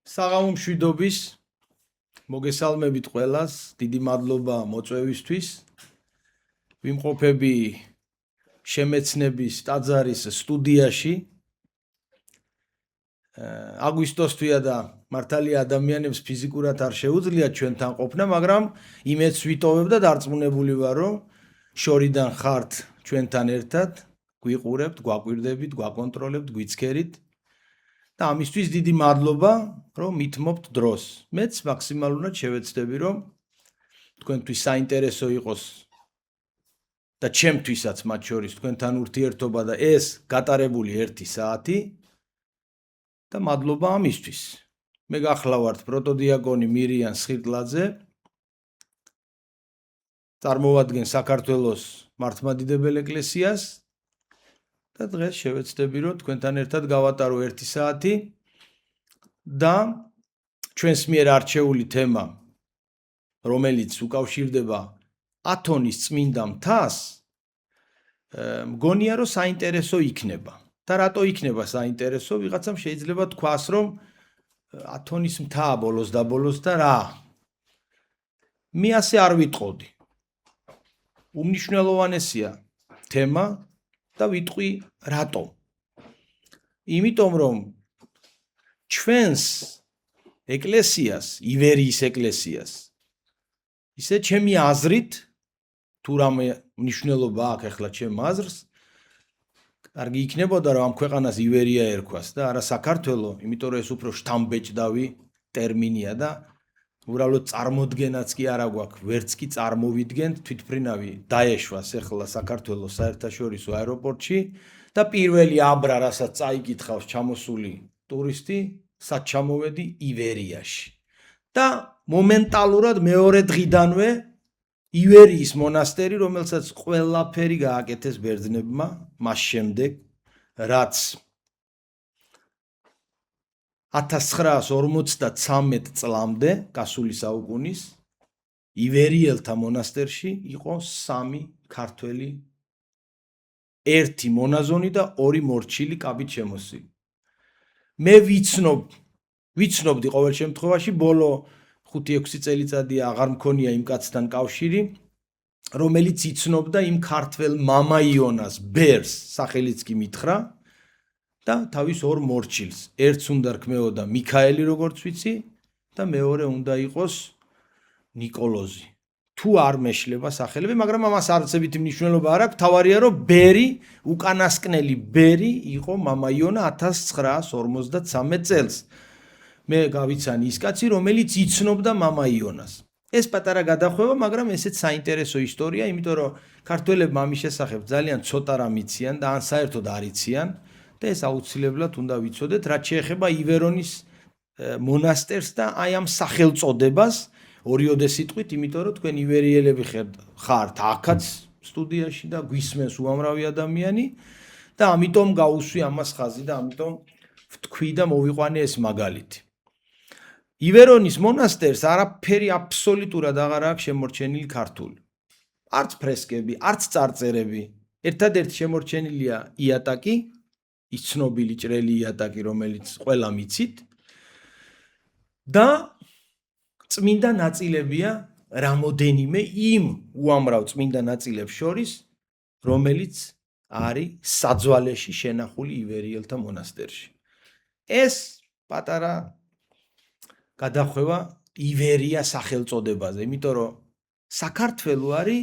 საღამო მშვიდობის მოგესალმებით ყველას, დიდი მადლობა მოწვევისთვის. ვიმყოფები შემეცნების ტაძარის სტუდიაში. აგვისტოს თვია და მართალია ადამიანებს ფიზიკურად არ შეუძლიათ ჩვენთან ყოფნა, მაგრამ იმედს ვიტოვებ და დარწმუნებული ვარ, რომ შორიდან ხართ ჩვენთან ერთად, გვიყურებთ, გვაკვირდებით, გვაკონტროლებთ, გვიცქერით. და ამისთვის დიდი მადლობა, რომ მითმობთ დროს. მეც მაქსიმალურად შევეცდები, რომ თქვენთვის საინტერესო იყოს და ჩემთვისაც მათ შორის თქვენთან ურთიერთობა და ეს გატარებული 1 საათი და მადლობა ამისთვის. მე გახლავართ პროტოდიაკონი მირიან სხირტლაძე. წარმოვადგენ საქართველოს მართლმადიდებელ ეკლესიას და დღეს შევეცდები, რომ თქვენთან ერთად გავატარო 1 საათი და ჩვენს მიერ არჩეული თემა, რომელიც უკავშირდება ათონის წმინდა მთას, მგონია, რომ საინტერესო იქნება. და რატო იქნება საინტერესო? ვიღაცამ შეიძლება თქვას, რომ ათონის მთა ბოლოს და ბოლოს და რა. მე ასე არ ვიტყოდი. უმნიშვნელოვანესია თემა და ვიტყვი რატო. იმიტომ რომ ჩვენს ეკლესიას, ივერიის ეკლესიას, ისე ჩემი აზრით, თუ რამე მნიშვნელობა აქვს ახლა ჩემ აზრს, კარგი იქნებოდა რომ ამ ქვეყანას ივერია ერქვას და არა საქართველო, იმიტომ რომ ეს უფრო შთამბეჭდავი ტერმინია და უბრალოდ წარმოდგენაც კი არა გვაქვს, ვერც კი წარმოვიდგენთ, თვითმფრინავი დაეშვას ახლა საქართველოს საერთაშორისო აეროპორტში და პირველი აბრა, რასაც წაიკითხავს ჩამოსული ტურისტი, სად ჩამოვედი ივერიაში. და მომენტალურად მეორე დღიდანვე ივერიის მონასტერი, რომელსაც ყველაფერი გააკეთეს ბერძნებმა, მას შემდეგ, რაც 1953 წლამდე, გასული საუკუნის, ივერიელთა მონასტერში იყო 3 ქართველი, 1 მონაზონი და 2 მორჩილი კაბით შემოსილი. მე ვიცნობდი ყოველ შემთხვევაში, ბოლო 5-6 წელიწადი აღარ მქონია იმ კაცთან კავშირი, რომელიც იცნობდა იმ ქართველ მამა იონას ბერს, სახელიც კი მითხრა და თავის 2 მორჩილს. ერთს უნდა რქმეოდა მიქაელი, როგორც ვიცი, და მეორე უნდა იყოს ნიკოლოზი. თუ არ მეშლება სახელები, მაგრამ ამას არცებითი მნიშვნელობა არ აქვს. თავარია, რომ ბერი, უკანასკნელი ბერი იყო მამა იონა 1953 წელს. მე გავიცანი ის კაცი, რომელიც იცნობდა მამა იონას. ეს პატარა გადახვევა, მაგრამ ესეც საინტერესო ისტორია, იმიტომ რომ ქართველებმა ამის შესახებ ძალიან ცოტა რამ იციან და ან საერთოდ არ იციან და ეს აუცილებლად უნდა ვიცოდეთ, რაც შეეხება ივერონის მონასტერს და აი ამ სახელწოდებას, ორიოდე სიტყვით, იმიტომ რომ თქვენ ივერიელები ხართ აქაც სტუდიაში და გვისმენს უამრავი ადამიანი და ამიტომ გაუსვი ამას ხაზი და ამიტომ ვთქვი და მოვიყვანე ეს მაგალითი. ივერონის მონასტერს არაფერი აბსოლუტურად აღარ აქვს შემორჩენილი ქართული. არც ფრესკები, არც წარწერები. ერთადერთი შემორჩენილია იატაკი, ის ცნობილი ჭრელი იატაკი, რომელიც ყველამ იცით და წმინდა ნაწილებია რამოდენიმე იმ უამრავ წმინდა ნაწილებს შორის, რომელიც არის საძვალეში შენახული ივერიელთა მონასტერში. ეს პატარა გადახვევა ივერია სახელწოდებაზე, იმიტომ რომ საქართველო არის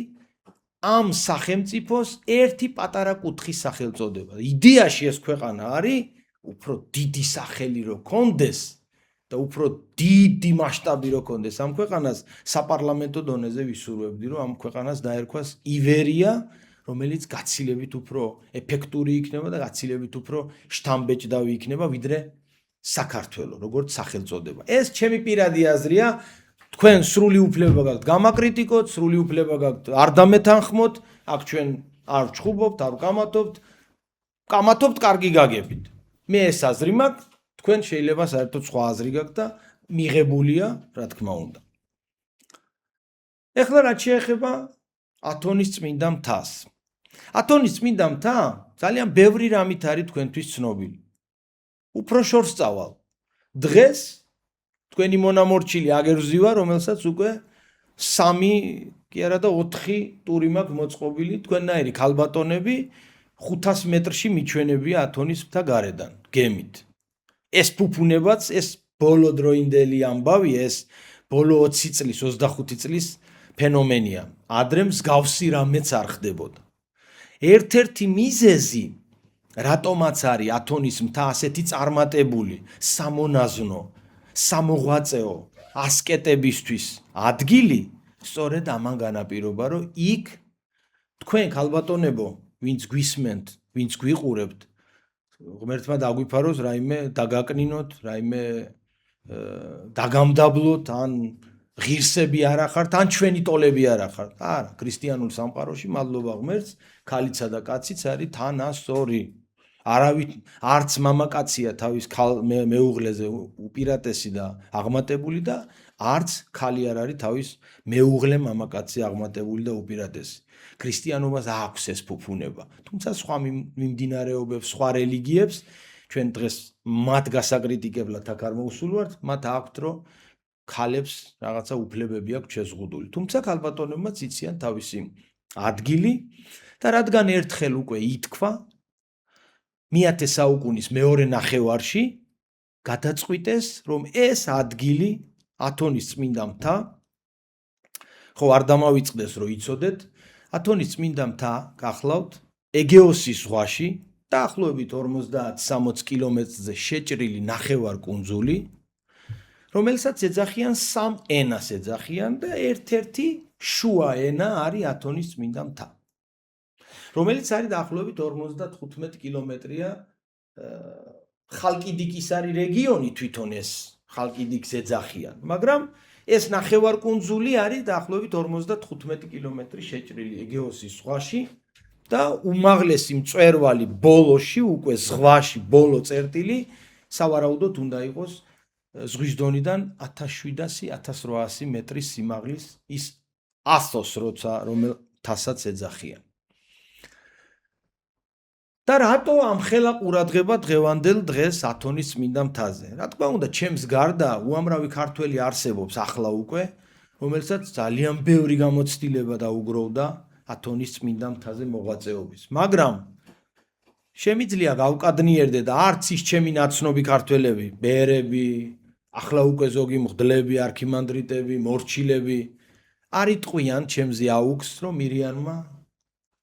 ამ სახელმწიფოს ერთი პატარა კუთხის სახელწოდება. იდეაში ეს ქვეყანა არის უფრო დიდი სახელი რო კონდეს და უფრო დიდი მასშტაბი რო კონდეს ამ ქვეყანას, საპარლამენტო დონეზე ვისურვებდი, რომ ამ ქვეყანას დაერქვას ივერია, რომელიც გაცილებით უფრო ეფექტური იქნება და გაცილებით უფრო შთამბეჭდავი იქნება, ვიდრე საქართველო, როგორც სახელწოდება. ეს ჩემი პირადი აზრია, თქვენ სრული უფლება გაქვთ გამაკრიტიკოთ, სრული უფლება გაქვთ არ დამეთანხმოთ, აქ ჩვენ არ ვჩხუბობთ, არ ვკამათობთ, კარგი გაგებით. მე ეს აზრი მაქვს, თქვენ შეიძლება საერთოდ სხვა აზრი გაქვთ და მიღებულია, რა თქმა უნდა. ეხლა რაც შეეხება ათონის წმინდა მთას. ათონის წმინდა მთა ძალიან ბევრი რამით არის თქვენთვის ცნობილი. უფრო შორს წავალ. დღეს თქვენი მონამორჩილი აგერზივა, რომელსაც უკვე 3 კი არა და 4 ტური მაქვს მოწყობილი, თქვენნაირი ქალბატონები 500 მეტრში მიჩვენებია ათონის მთა გარედან, გემით. ეს ფუფუნებაც, ეს ბოლო დროინდელი ამბავი, ეს ბოლო 20 წლის, 25 წლის ფენომენია. ადრე მსგავსი რამეც არ ხდებოდა. ერთ-ერთი მიზეზი, რატომაც არის ათონის მთა ასეთი წარმატებული, სამონაზნო, სამოღვაწეო ასკეტებისთვის ადგილი, სწორედ ამან განაპირობა, რომ იქ თქვენ ქალბატონებო, ვინც გვისმენთ, ვინც გვიყურებთ, ღმერთმა დაგვიფაროს რაიმე დაგაკნინოთ, რაიმე დაგამდაბლოთ, ან ღირსები არ ახართ, ან ჩვენი ტოლები არ ახართ. არა, ქრისტიანულ სამყაროში მადლობა ღმერთს, ქალიცა და კაციც არის თანასწორი. არავით არც მამაკაცია თავის მეუღლეზე უპირატესი და აღმატებული და არც ქალი არ არის თავის მეუღლე მამაკაცზე აღმატებული და უპირატესი. ქრისტიანობას აქვს ეს ფუფუნება. თუმცა სხვა მიმდინარეობებს, სხვა რელიგიებს ჩვენ დღეს მათ გასაკრიტიკებლად აქ არ მოვსულვართ, მათ აქვთ რომ ქალებს რაღაცა უფლებები აქვს შეზღუდული. თუმცა ქალბატონებმაც იციან თავისი ადგილი და რადგან ერთხელ უკვე ითქვა მე-10 საუკუნის მეორე ნახევარში გადაწყვიტეს, რომ ეს ადგილი ათონის წმინდა მთა, ხო არ დამავიწყდეს რომ იცოდეთ, ათონის წმინდა მთა გახლავთ ეგეოსის ზღვაში, დაახლოებით 50-60 კილომეტრზე შეჭრილი ნახევარკუნძული, რომელსაც ეძახიან 3 ენას ეძახიან და ერთ-ერთი შუა ენა არის ათონის წმინდა მთა. რომელიც არის დაახლოებით 55 კილომეტრია ხალკიდიკის არის რეგიონი თვითონ ეს ხალკიდიკს ეძახიან, მაგრამ ეს ნახევარკუნძული არის დაახლოებით 55 კილომეტრი შეჭრილი ეგეოსის ზღვაში და უმაღლესი მწვერვალი ბოლოში უკვე ზღვაში ბოლო წერტილი სავარაუდოდ უნდა იყოს ზღვის დონიდან 1700-1800 მეტრის სიმაღლის ის ათოს რომელთასაც ეძახიან. და რატო ამხელა ყურადღება დღევანდელ დღეს ათონის წმინდა მთაზე? რა თქმა უნდა, ჩემს გარდა უამრავი ქართველი არსებობს ახლა უკვე, რომელსაც ძალიან ბევრი გამოცდილება დაუგროვდა ათონის წმინდა მთაზე მოღვაწეობის. მაგრამ შემიძლია გავკადნიერდე და არც ის ჩემი ნაცნობი ქართველები, ბერები, ახლა უკვე ზოგი მღვდლები, არქიმანდრიტები, მორჩილები არ იტყვიან ჩემზე აუქს, რომ მირიანმა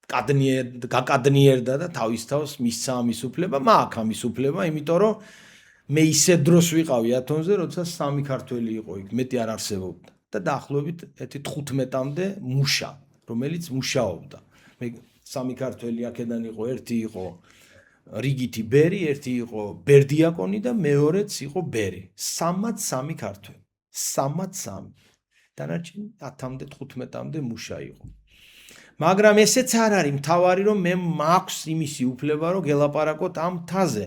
გაკადნიერდა და თავის თავს მისცა ამის უფლება, მაქვს ამის უფლება, იმიტომ რომ მე ისე დროს ვიყავი ათონზე, როცა 3 ქართველი იყო იქ, მეტი არ არსებობდა და დაახლოებით 15-მდე მუშა, რომელიც მუშაობდა. მე 3 ქართველი აქედან იყო, ერთი იყო რიგითი ბერი, ერთი იყო ბერდიაკონი და მეორეც იყო ბერი. 3 ქართველი. 3. დანარჩენი 10-მდე, 15-მდე მუშა იყო. მაგრამ ესეც არ არის მთავარი, რომ მე მაქვს იმისი უფლება, რომ გელაპარაკოთ ამ მთაზე.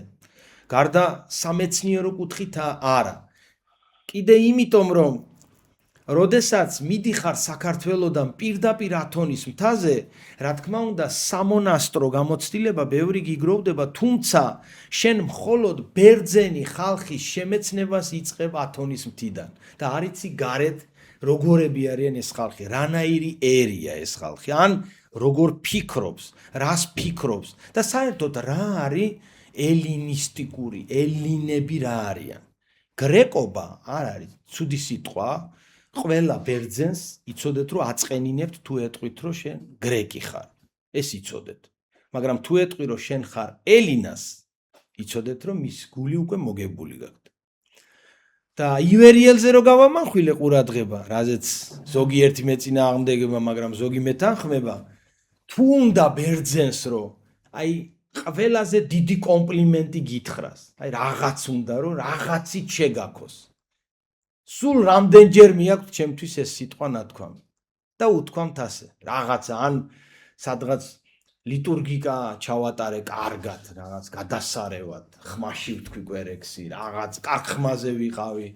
გარდა სამეცნიერო კუთხით არა. კიდე იმიტომ, რომ როდესაც მიდიხარ საქართველოდან პირდაპირ ათონის მთაზე, რა თქმა უნდა, სამონასტრო გამოცდილება ბევრი გიგროვდება, თუმცა შენ მხოლოდ ბერძენი ხალხის შემეცნებას იწყებ ათონის მთიდან და არ იცი გარეთ როგორები არიან ეს ხალხი, რანაირი ერია ეს ხალხი, ან როგორ ფიქრობს, რას ფიქრობს და საერთოდ რა არის ელინისტიკური, ელინები რა არიან. გრეკობა არ არის ცუდი სიტყვა, ყველა ბერძენს იცოდეთ რომ აწყენინებთ თუ ეტყვით რომ შენ გრეკი ხარ. ეს იცოდეთ. მაგრამ თუ ეტყვი რომ შენ ხარ ელინას, იცოდეთ რომ მის გული უკვე მოგებული გაქვთ. და ივერიელზე რო გავამახვილე ყურადღება, რაზეც ზოგიერთი მეწინააღმდეგება, მაგრამ ზოგი მეთანხმება, თუ უნდა ბერძენს რომ აი ყველაზე დიდი კომპლიმენტი გითხრას, აი რაღაც უნდა რომ რაღაცით შეგაქოს. სულ რამდენჯერ მიაქვს ჩემთვის ეს სიტყვა ნათქვამი და უთქვამთ ასე, რაღაცა ან სადღაც ლიტურგიკა ჩავატარე კარგად, რაღაც გადასარევად, ხმაში ვთქვი კვერექსი, რაღაც კარგ ხმაზე ვიყავი.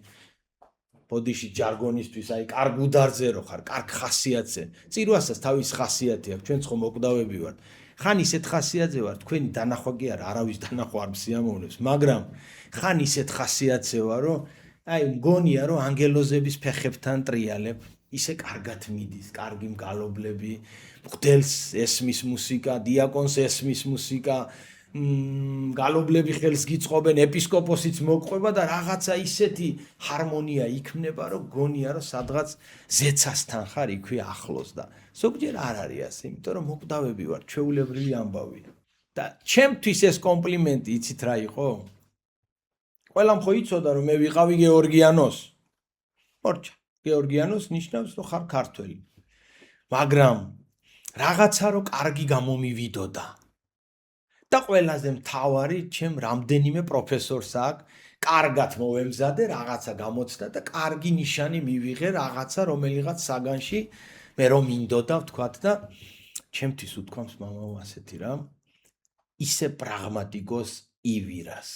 ბოდიში ჯარგონისთვის, აი კარგ უდარზე რო ხარ, კარგ ხასიათზე. წირვასაც თავის ხასიათი აქვს, ჩვენც ხომ მოკვდავები ვართ. ხან ისეთ ხასიათზე ვარ, თქვენი დანახვა კი არა, არავის დანახვა არ მსიამოვნებს, მაგრამ ხან ისეთ ხასიათზე ვარ, რომ აი მგონია რომ ანგელოზების ფეხებთან ტრიალებ, ისე კარგად მიდის, კარგი მგალობლები, მღვდელს ესმის მუსიკა, დიაკონს ესმის მუსიკა, მგალობლები ხელს გიწყობენ, ეპისკოპოსიც მოგყვება და რაღაცა ისეთი ჰარმონია იქმნება, რომ გონია რომ სადღაც ზეცასთან ხარ იქვე ახლოს და ზოგჯერ არ არის ასე, იმიტომ რომ მოკვდავები ვარ, ჩვეულებრივი ამბავია. და ჩემთვის ეს კომპლიმენტი იცით რა იყო? ყველამ ხო იცოდა რომ მე ვიყავი გეორგიანოს. მორჩა, გეორგიანოს ნიშნავს რომ ხარ ქართველი. მაგრამ რაღაცა რომ კარგი გამომივიდოდა. და ყველაზე მთავარი, ჩემ რამდენიმე პროფესორს აქ კარგად მოვემზადე, რაღაცა გამოცდა და კარგი ნიშანი მივიღე რაღაცა რომელიღაც საგანში მე რომ მინდოდა ვთქვათ და ჩემთვის უთქვამს მამაო ასეთი რა ისე პრაგმატიკოს ივირას.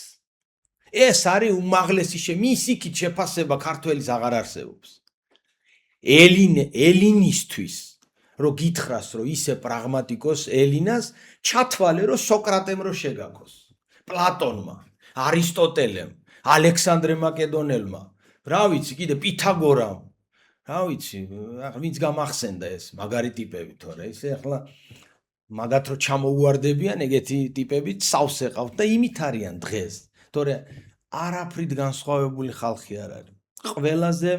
ეს არის უმაღლესი მის იქით შეფასება ქართველის აღარ არსებობს. ელინისთვის რომ გითხრას რომ ისე პრაგმატიკოს ელინას ჩათვალე რომ სოკრატემ რო შეგაქოს, პლატონმა, არისტოტელემ, ალექსანდრე მაკედონელმა, რა ვიცი, კიდე პითაგორამ, რა ვიცი, ვინც გამახსენდა ეს მაგარი ტიპები თორე ისე ახლა მაგათ რო ჩამოუვარდებიან ეგეთი ტიპები სავს ეყავთ და იმით არიან დღეს, თორე არაფრით განსხვავებული ხალხი არ არის. ყველაზე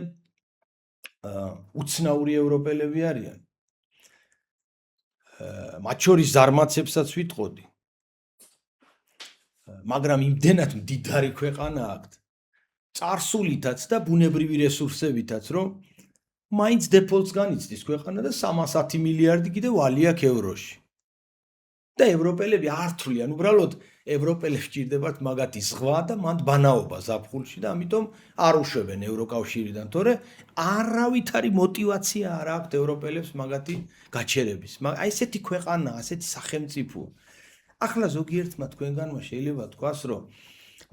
უცნაური ევროპელები არიან. მათ შორის ზარმაცებსაც ვიტყოდი. მაგრამ იმდენად მდიდარი ქვეყანა აქვთ, წარსულითაც და ბუნებრივი რესურსებითაც, რომ მაინც დეფოლტს განიცდის ქვეყანა და 310 მილიარდი კიდევ ვალი აქვს ევროში. და ევროპელები არ თვლიან, უბრალოდ ევროპელებს სჭირდებათ მაგათი ზღვა და მანდ ბანაობა ზაფხულში და ამიტომ არ უშვებენ ევროკავშირიდან, თორე არავითარი мотиваცია არ აქვთ ევროპელებს მაგათი გაჩერების. აი ესეთი ქვეყანა, ასეთი სახელმწიფო. ახლა ზოგიერთმა თქვენგანმა შეიძლება თქვას, რომ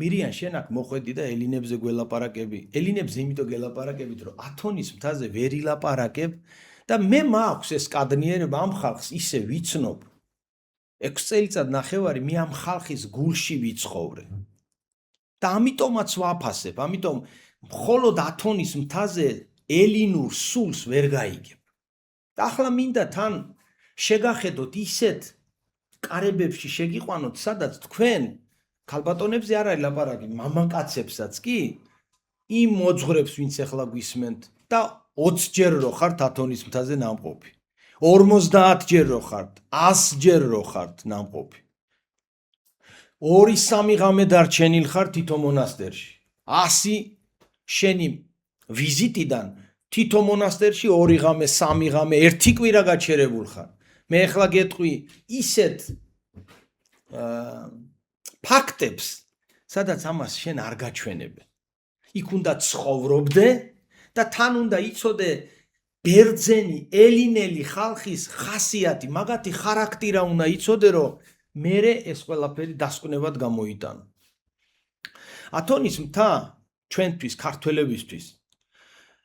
მირიან შენ აქ მოხვედი და ელინებზე გველაპარაკები. ელინებზე იმიტომ გელაპარაკებით, რომ ათონის მთაზე ვერ ილაპარაკებ და მე მაქვს ეს კადნიერება ამ ხალხს ისე ვიცნობ. 6 წელიწად ნახევარი მე ამ ხალხის გულში ვიცხოვრე. და ამიტომაც ვაფასებ, ამიტომ მხოლოდ ათონის მთაზე ელინურ სულს ვერ გაიგებ. და ახლა მინდა თან შეგახედოთ ისეთ კარებებში შეგიყვანოთ, სადაც თქვენ ქალბატონებზე არ არის ლაპარაკი, მამაკაცებსაც კი, იმ მოძღვრებს, ვინც ახლა გვისმენთ და 20 ჯერ რო ხართ ათონის მთაზე ნამყოფი. 50 ჯერ რო ხართ, 100 ჯერ რო ხართ ნამყოფი. 2-3 ღამე დარჩენილ ხარ თითო მონასტერში. 100 შენი ვიზიტიდან თითო მონასტერში 2 ღამე, 3 ღამე, 1 კვირა გაჩერებულ ხარ. მე ახლა გეტყვი ისეთ ფაქტებს, სადაც ამას შენ არ გაჩვენებე. იქ უნდა ცხოვრობდე და თან უნდა იცოდე ბერძენი, ელინელი ხალხის ხასიათი, მაგათი ხარაქტირა უნდა იცოდე, რომ მერე ეს ყველაფერი დასკვნებად გამოიტანო. ათონის მთა ჩვენთვის, ქართველებისთვის,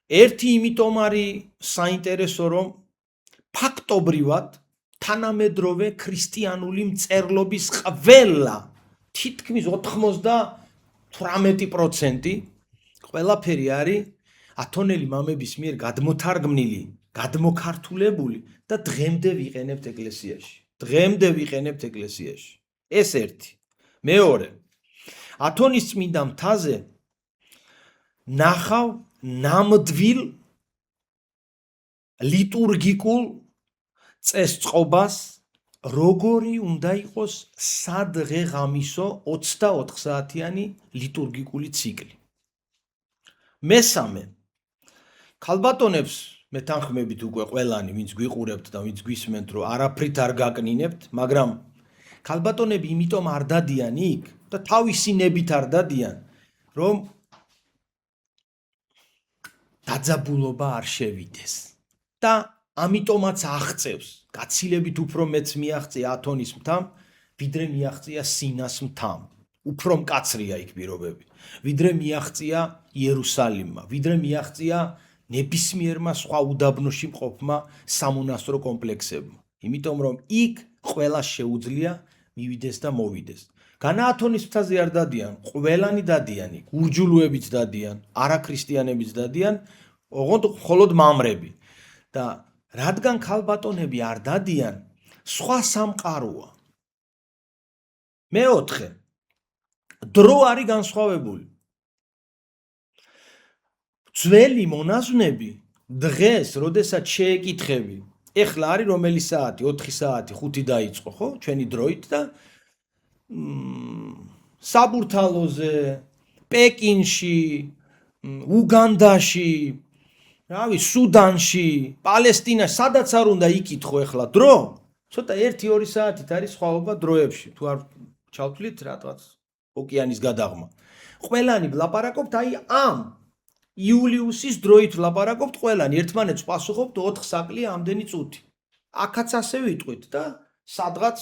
ერთი იმიტომ არის საინტერესო, რომ ფაქტობრივად თანამედროვე ქრისტიანული მწერლობის ყველა თითქმის 98% ყველაფერი არის ათონელი მამების მიერ გადმოთარგმნილი, გადმოქართულებული და დღემდე ვიყენებთ ეკლესიაში. დღემდე ვიყენებთ ეკლესიაში. ეს ერთი. მეორე. ათონის წმინდა მთაზე ნახავ ნამდვილ ლიტურგიკულ წესწყობას, როგორი უნდა იყოს სადღეღამისო 24 საათიანი ლიტურგიკული ციკლი. მესამე. ქალბატონებს მეთანხმებით უკვე ყველანი, ვინც გვიყურებთ და ვინც გვისმენთ, რომ არაფრით არ გაკნინებთ, მაგრამ ქალბატონები იმიტომ არ დადიან იქ და თავისი ნებით არ დადიან, რომ დაძაბულობა არ შევიდეს. და ამიტომაც აღწევს, გაცილებით უფრო მეც მიაღწია ათონის მთამ, ვიდრე მიაღწია სინას მთამ. უფრო მკაცრია იქ პირობები. ვიდრე მიაღწია იერუსალიმმა, ვიდრე მიაღწია ნებისმიერმა სხვა უდაბნოში მყოფმა სამონასტრო კომპლექსებმა. იმიტომ რომ იქ ყველა შეუძლია მივიდეს და მოვიდეს. განა ათონის მთაზე არ დადიან, ყველანი დადიანი, გურჯულუებიც დადიან, არაქრისტიანებიც დადიან, ოღონდ მხოლოდ მამრები. და რადგან ქალბატონები არ დადიან, სხვა სამყაროა. მეოთხე, დრო არის განსხვავებული. ძველი მონაზვნები დღეს, როდესაც შეეკითხები, ეხლა არის რომელი საათი, 4 საათი, 5 დაიწყო, ხო? ჩვენი დროით და საბურთალოზე, პეკინში, უგანდაში, რავი, სუდანში, პალესტინაში, სადაც არ უნდა იკითხო ეხლა დრო, ცოტა 1-2 საათით არის სხვაობა დროებში, თუ არ ჩავთვლით რაღაც ოკეანის გადაღმა. ყველანი ვლაპარაკობთ აი ამ იულიუსის დროით ვლაპარაკობთ ყველანი, ერთმანეთს პასუხობთ 4 საკლი ამდენი წუთი. აქაც ასე ვიტყვით და სადღაც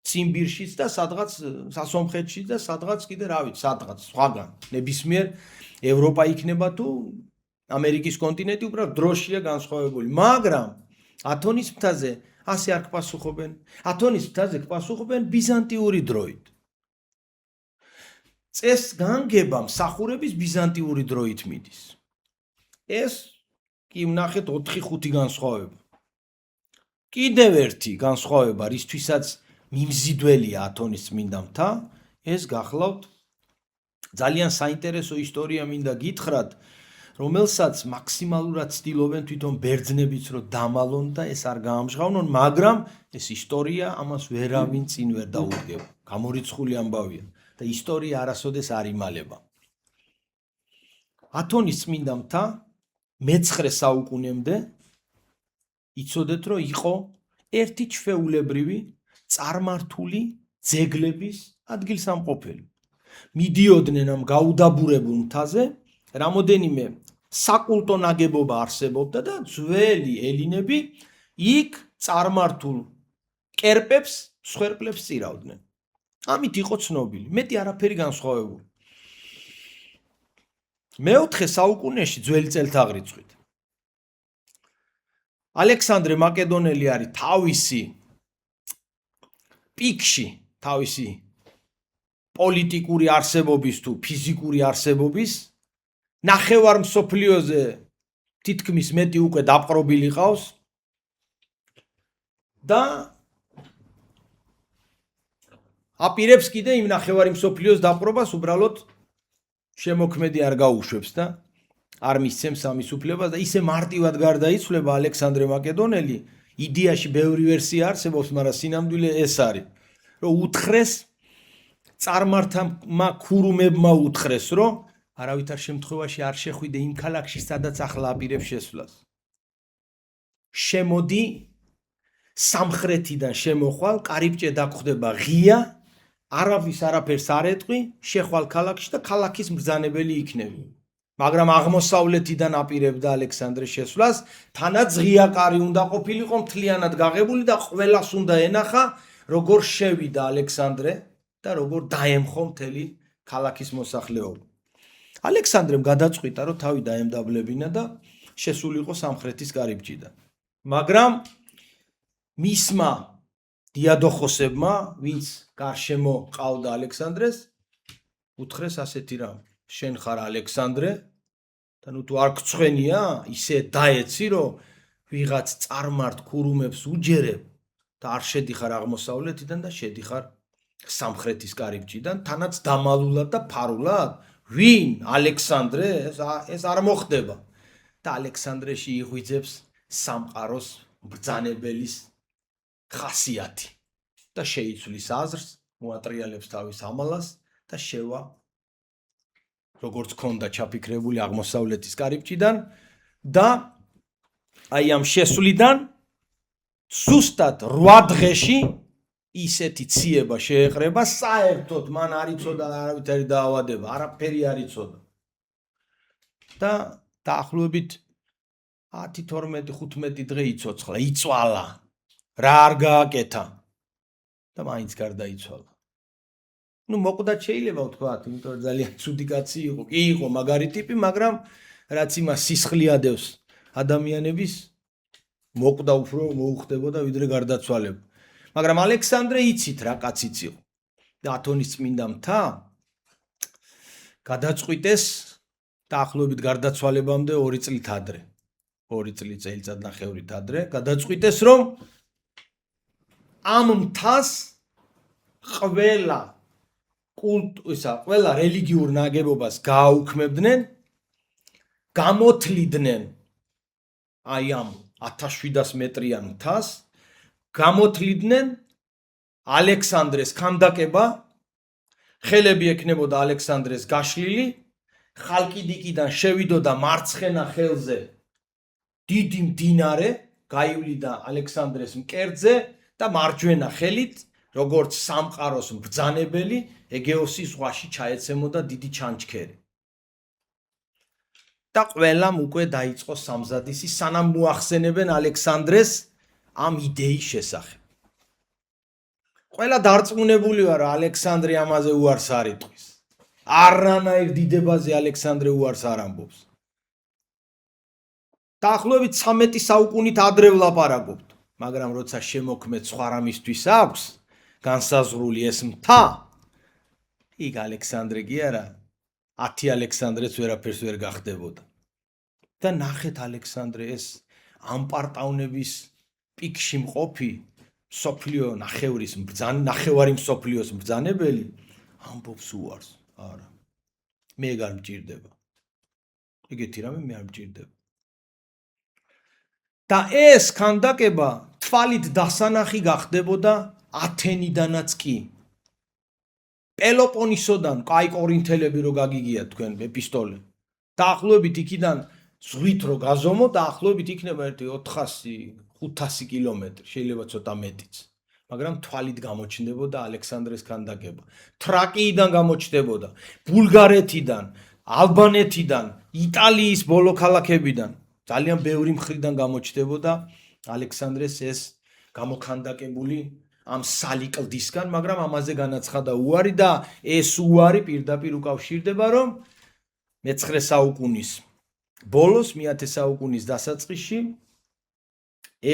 ციმბირშიც და სადღაც სასომხეთში და სადღაც კიდე რა ვიცი, სადღაც სხვაგან. ნებისმიერ ევროპა იქნება თუ ამერიკის კონტინენტი უბრალოდ დროშია განსხვავებული, მაგრამ ათონის მთაზე ასე არ გპასუხობენ. ათონის მთაზე გპასუხობენ ბიზანტიური დროით. წესგანგება მსახურების ბიზანტიური დროით მიდის. ეს კი ვნახეთ 4-5 განსხვავება. კიდევ ერთი განსხვავება, რისთვისაც მიმზიდველია ათონის წმინდა მთა, ეს გახლავთ ძალიან საინტერესო ისტორია მინდა გითხრათ, რომელსაც მაქსიმალურად ცდილობენ თვითონ ბერძნებიც რომ დამალონ და ეს არ გაამჟღავნონ, მაგრამ ეს ისტორია ამას ვერავინ წინ ვერ დაუდგება. გამორიცხული ამბავია და ისტორია არასოდეს არ იმალება. ათონის წმინდა მთა მე-9 საუკუნემდე იცოდეთ რომ იყო ერთი ჩვეულებრივი წარმართული ძეგლების ადგილსამყოფელი. მიდიოდნენ ამ გაუდაბურებულ მთაზე, რამოდენიმე საკულტო ნაგებობა არსებობდა და ძველი ელინები იქ წარმართულ კერპებს, სხერპლებს წირავდნენ. ამით იყო ცნობილი, მეტი არაფერი განსხვავებული. მე-4 საუკუნეში ძველი წელთაღრიცხვით ალექსანდრე მაკედონელი არის თავისი პიკში, თავისი პოლიტიკური არსებობის თუ ფიზიკური არსებობის ნახევარ მსოფლიოზე თითქმის მეტი უკვე დაპყრობილი ყავს და აპირებს კიდე იმ ნახევარი მსოფლიოს დაპყრობას, უბრალოდ შემოქმედი არ გაუშვებს და არ მისცემს ამის უფლებას და ისე მარტივად გარდაიცვლება ალექსანდრე მაკედონელი. იდეაში ბევრი ვერსია არსებობს, მაგრამ სინამდვილე ეს არის, რომ უთხრეს წარმართმა ქურუმებმა უთხრეს, რომ არავითარ შემთხვევაში არ შეხვიდე იმ ქალაქში, სადაც ახლა აპირებს შესვლას. შემოდი სამხრეთიდან შემოხვალ, კარიბჭე დაგხვდება ღია, არავის არაფერს არ ეტყვი, შეხვალ ქალაქში და ქალაქის მბრძანებელი იქნები. მაგრამ აღმოსავლეთიდან აპირებდა ალექსანდრე შესვლას, თანაც ღია კარი უნდა ყოფილიყო მთლიანად გაღებული და ყველას უნდა ენახა, როგორ შევიდა ალექსანდრე და როგორ დაემხო მთელი ქალაქის მოსახლეობა. ალექსანდრემ გადაწყვიტა, რომ თავი დაემდაბლებინა და შესულიყო სამხრეთის კარიბჭიდან. მაგრამ მისმა დიადოხოსებმა, ვინც გარშემო ყავდა ალექსანდრეს, უთხრეს ასეთი რამ: შენ ხარ ალექსანდრე და ნუ თუ არ გწვენია, ისე დაეცი, რომ ვიღაც წარმართ ქურუმებს უჯერებ და არ შედიხარ აღმოსავლეთიდან და შედიხარ სამხრეთის კარიბჭიდან, თანაც დამალულად და ფარულად. ვინ? ალექსანდრე? ეს არ მოხდება. და ალექსანდრეში იღვიძებს სამყაროს ბრძანებელის ხასიათი და შეიცვლის აზრს, მოატრიალებს თავის ამალას და შევა როგორც ქონდა ჩაფიქრებული აღმოსავლეთის კარიბჭიდან და აი ამ შესვლიდან ზუსტად 8 დღეში ისეთი ციება შეეყრება, საერთოდ მან არ იცოდა არავითარი დაავადება, არაფერი არ იცოდა. და დაახლოებით 10-12-15 დღე იცოცხლა, იწვალა. რა არ გააკეთა და მაინც გარდაიცვალა. ნუ მოკვდათ შეიძლება ვთქვათ, იმიტომ რომ ძალიან ცუდი კაცი იყო. კი იყო მაგარი ტიპი, მაგრამ რაც იმას სისხლი ადევს ადამიანების, მოკვდა უფრო მოუხდებოდა ვიდრე გარდაცვალება. მაგრამ ალექსანდრე იცით რა კაციც იყო. ათონის წმინდა მთა გადაწყვიტეს დაახლოებით გარდაცვალებამდე 2 წლით ადრე, 2 წელიწადნახევრით ადრე, გადაწყვიტეს, რომ ამ მთას ყველა ყველა რელიგიურ ნაგებობას გააუქმებდნენ, გამოთლიდნენ აი ამ 1700 მეტრიან მთას, გამოთლიდნენ ალექსანდრეს ქანდაკება, ხელები ექნებოდა ალექსანდრეს გაშლილი, ხალკი დიკიდან შევიდოდა მარცხენა ხელზე დიდი მდინარე, გაივლიდა ალექსანდრეს მკერდზე და მარჯვენა ხელით, როგორც სამყაროს მბრძანებელი, ეგეოსის ზღვაში ჩაეცემოდა დიდი ჩანჩქერი. და ყველამ უკვე დაიწყო სამზადისი, სანამ მოახსენებენ ალექსანდრეს ამ იდეის შესახებ. ყველა დარწმუნებული ვარ, რომ ალექსანდრე ამაზე უარს არ იტყვის. არანაირ დიდებაზე ალექსანდრე უარს არ ამბობს. დაახლოებით 13 საუკუნით ადრე ვლაპარაკობთ, მაგრამ როცა შემოქმედ სხვა რამისთვის აქვს განსაზღვრული ეს მთა, იქ ალექსანდრე კი არა, 10 ალექსანდრეც ვერაფერს ვერ გახდებოდა. და ნახეთ ალექსანდრე ეს ამპარტავნების პიკში მყოფი სოფლიო ნახევარი მსოფლიოს მბრძანებელი ამბობს უარს. არა, მე არ მჭირდება. ეგეთი რამე მე არ მჭირდება. და ეს ქანდაკება თვალით დასანახი გახდებოდა ათენიდანაც კი. პელოპონისოდან, კაი კორინთელები რო გაგიგიათ თქვენ ეპისტოლე. დაახლოებით იქიდან ზღვით რო გაზომო, დაახლოებით იქნება 400-500 კილომეტრი, შეიძლება ცოტა მეტიც. მაგრამ თვალით გამოჩნდებოდა ალექსანდრეს ქანდაკება. თრაკიიდან გამოჩნდებოდა, ბულგარეთიდან, ალბანეთიდან, იტალიის ბოლო ქალაქებიდან, ძალიან ბევრი მხრიდან გამოჩნდებოდა ალექსანდრეს ეს გამოქანდაკებული ამ სალიკლდისგან, მაგრამ ამაზე განაცხადა უარი და ეს უარი პირდაპირ უკავშირდება, რომ მე-9 საუკუნის ბოლოს, მე-10 საუკუნის დასაწყისში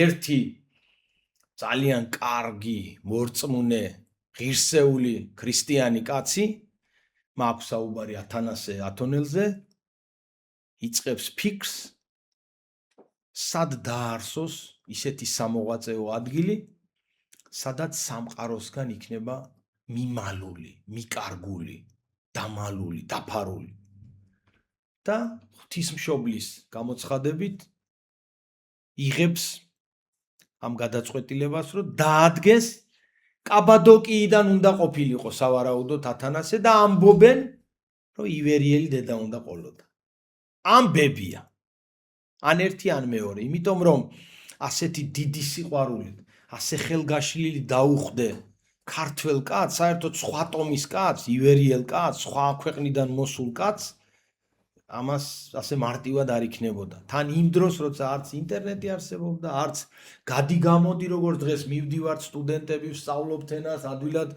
ერთი ძალიან კარგი, მორწმუნე, ღირსეული ქრისტიანი კაცი, მაქვს საუბარი ათანასე ათონელზე, იწყებს ფიქრს, სად დაარსოს ისეთი სამოღვაწეო ადგილი, სადაც სამყაროსგან იქნება მიმალული, მიკარგული, დამალული, დაფარული. და ღვთისმშობლის გამოცხადებით იღებს ამ გადაწყვეტილებას, რომ დაადგეს კაბადოკიიდან უნდა ყოფილიყო სავარაუდოდ ათანასე და ამბობენ, რომ ივერიელი დედა უნდა ყოლოდა. ამბებია. ან ერთი ან მეორე, იმიტომ რომ ასეთი დიდი სიყვარულით, ასე ხელგაშლილი დაუხდე ქართველ კაცს, საერთოდ სხვა ტომის კაცს, ივერიელ კაცს, სხვა ქვეყნიდან მოსულ კაცს, ამას ასე მარტივად არ იქნებოდა. თან იმ დროს, როცა არც ინტერნეტი არსებობდა, არც გადი-გამოდი, როგორც დღეს მივდივართ სტუდენტები, ვსწავლობთ ენას, ადვილად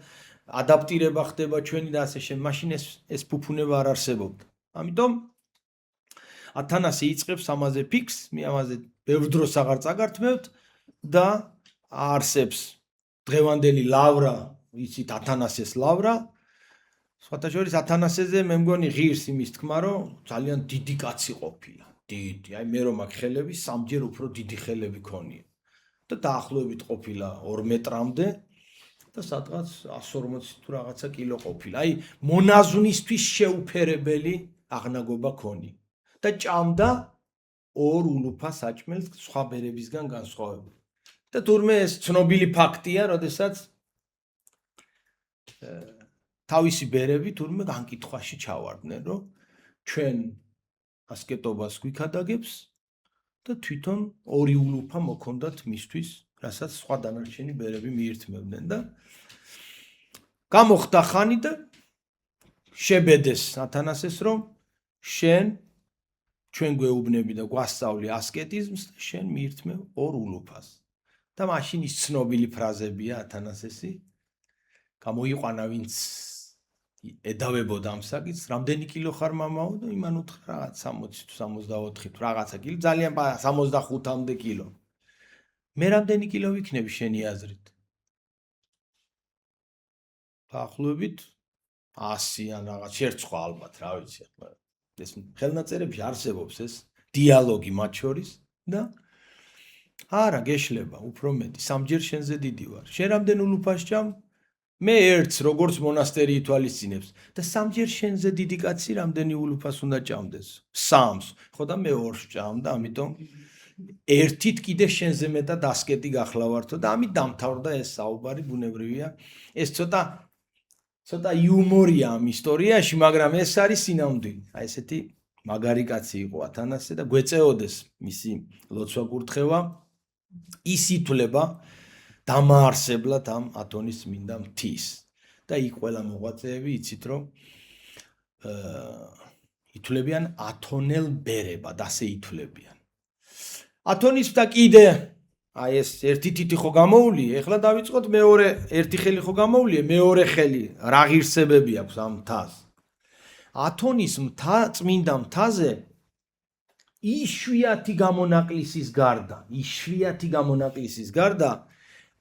ადაპტირება ხდება ჩვენი და ასე შემდეგ. მაშინ ეს ფუფუნება არ არსებობდა. ამიტომ ათანასე იწყებს ამაზე ფიქს, მე ამაზე ბევრ დროს აღარ წაგართმევთ და არსებს დღევანდელი ლავრა, იცით ათანასეს ლავრა. სხვათა შორის ათანასეზე მე მგონი ღირს იმის თქმა, რომ ძალიან დიდი კაცი ყოფილა. დიდი, აი მე რომ აქ ხელები, სამჯერ უფრო დიდი ხელები ქონია. და დაახლოებით ყოფილა 2 მეტრამდე და სადღაც 140 თუ რაღაცა კილო ყოფილა. აი მონაზვნისთვის შეუფერებელი აღნაგობა ქონია. და ჭამდა 2 ულუფა საჭმელს სხვა ბერებისგან განსხვავებით. და თურმე ეს ცნობილი ფაქტია, როდესაც თავისი ბერები თურმე განკითხვაში ჩავარდნენ, რომ ჩვენ ასკეტობას გვიქადაგებს და თვითონ 2 ულუფა მოქონდათ მისთვის, რასაც სხვა დანარჩენი ბერები მიირთმევდნენ და გამოხდა ხანი და შებედეს ათანასეს, რომ შენ ჩვენ გვეუბნები და გვასწავლი ასკეტიზმს და შენ მიირთმევ 2 ულუფას. და მაშინ ის ცნობილი ფრაზებია ათანასესი გამოიყვანა, ვინც ედავებოდა ამ საკითხს, რამდენი კილო ხარ მამაო და იმან უთხრა რაღაც 60 თუ 64 თუ რაღაცა კილო, ძალიან 65-მდე კილო. მე რამდენი კილო ვიქნები შენი აზრით? დაახლოებით 100 ან რაღაც შერწყვა ალბათ, რა ვიცი ახლა. ეს ხელნაწერებში არსებობს ეს დიალოგი მათ შორის და არა გეშლება უფრო მეტი, სამჯერ შენზე დიდი ვარ. შენ რამდენ ულუფას ჭამ? მე ერთს როგორც მონასტერი ითვალისწინებს და სამჯერ შენზე დიდი კაცი რამდენი ულუფას უნდა ჭამდეს? 3-ს. ხო და მე 2-ს ჭამ და ამიტომ ერთით კიდე შენზე მეტად ასკეტი გახლავართო და ამით დამთავრდა ეს საუბარი, ბუნებრივია. ეს ცოტა იუმორია ამ ისტორიაში, მაგრამ ეს არის სინამდვილე. აი ესეთი მაგარი კაცი იყო ათანასე და გვეწეოდეს მისი ლოცვა კურთხევა. ის ითვლება დამაარსებლად ამ ათონის წმინდა მთის და იქ ყველა მოღვაწეები იცით რომ ითვლებიან ათონელ ბერებად, ასე ითვლებიან. ათონის და კიდე აი ეს ერთი თითი ხო გამოუვლია, ეხლა დავიწყოთ მეორე, ერთი ხელი ხო გამოუვლია, მეორე ხელი რა ღირსებები აქვს ამ მთას. ათონის მთა, წმინდა მთაზე იშვიათი გამონაკლისის გარდა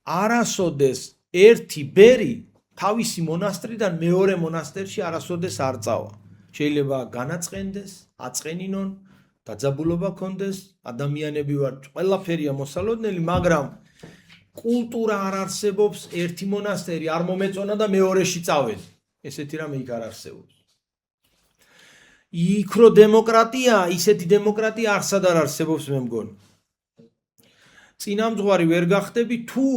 არასოდეს ერთი ბერი თავისი მონასტრიდან მეორე მონასტერში არასოდეს არ წავა. შეიძლება განაწყენდეს, აწყენინონ, დაძაბულობა კონდეს, ადამიანები ვარ, ყველაფერია მოსალოდნელი, მაგრამ კულტურა არ არსებობს, ერთი მონასტერი არ მომეწონა და მეორეში წავედი. ესეთი რამე იქ არ არსებობს. იქ რო დემოკრატია, ისეთი დემოკრატია არსად არ არსებობს მე მგონი. წინამძღვარი ვერ გახდები თუ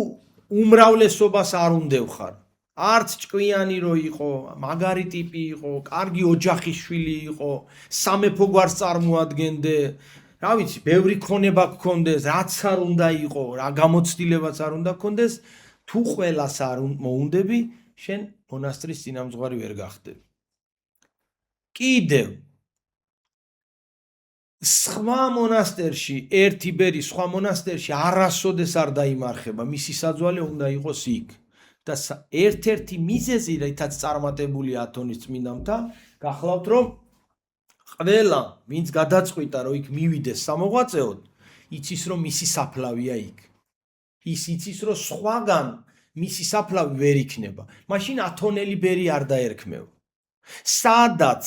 უმრავლესობას არ უნდევ ხარ. არც ჭკვიანი რო იყო, მაგარი ტიპი იყო, კარგი ოჯახის შვილი იყო, სამეფო გვარს წარმოადგენდე, რა ვიცი, ბევრი ქონება გქონდეს, რაც არ უნდა იყო, რა გამოცდილებაც არ უნდა გქონდეს, თუ ყველას არ მოუნდები, შენ მონასტრის წინამძღვარი ვერ გახდები. კიდევ სხვა მონასტერში, ერთი ბერი სხვა მონასტერში არასოდეს არ დაიმარხება, მისი საძვალე უნდა იყოს იქ. და ერთ-ერთი მიზეზი, რითაც წარმატებულია ათონის წმინდა მთა, გახლავთ რომ ყველა, ვინც გადაწყვიტა რომ იქ მივიდეს სამოღვაწეოდ, იცის რომ მისი საფლავია იქ. ის იცის რომ სხვაგან მისი საფლავი ვერ იქნება. მაშინ ათონელი ბერი არ დაერქმევა. სადაც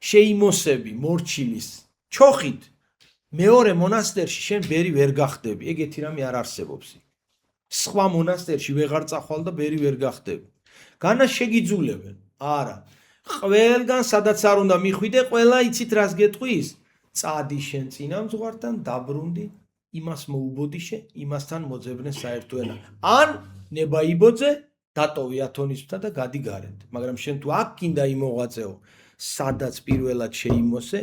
შეიმოსები მორჩილის ჩოხით, მეორე მონასტერში შენ ბერი ვერ გახდები. ეგეთი რამე არ არსებობს. სხვა მონასტერში ვეღარ წახვალ და ბერი ვერ გახდები. განა შეგიძულებენ. არა. ყველგან სადაც არ უნდა მიხვიდე, ყველა იცით რას გეტყვის? წადი შენ წინამძღვართან, დაბრუნდი, იმას მოუბოდიშე, იმასთან მოძებნე საერთო ენა. ან ნება იბოძე, დატოვი ათონის მთა და გადი გარეთ. მაგრამ შენ თუ აქ გინდა იმოღვაწეო, სადაც პირველად შეიმოსე,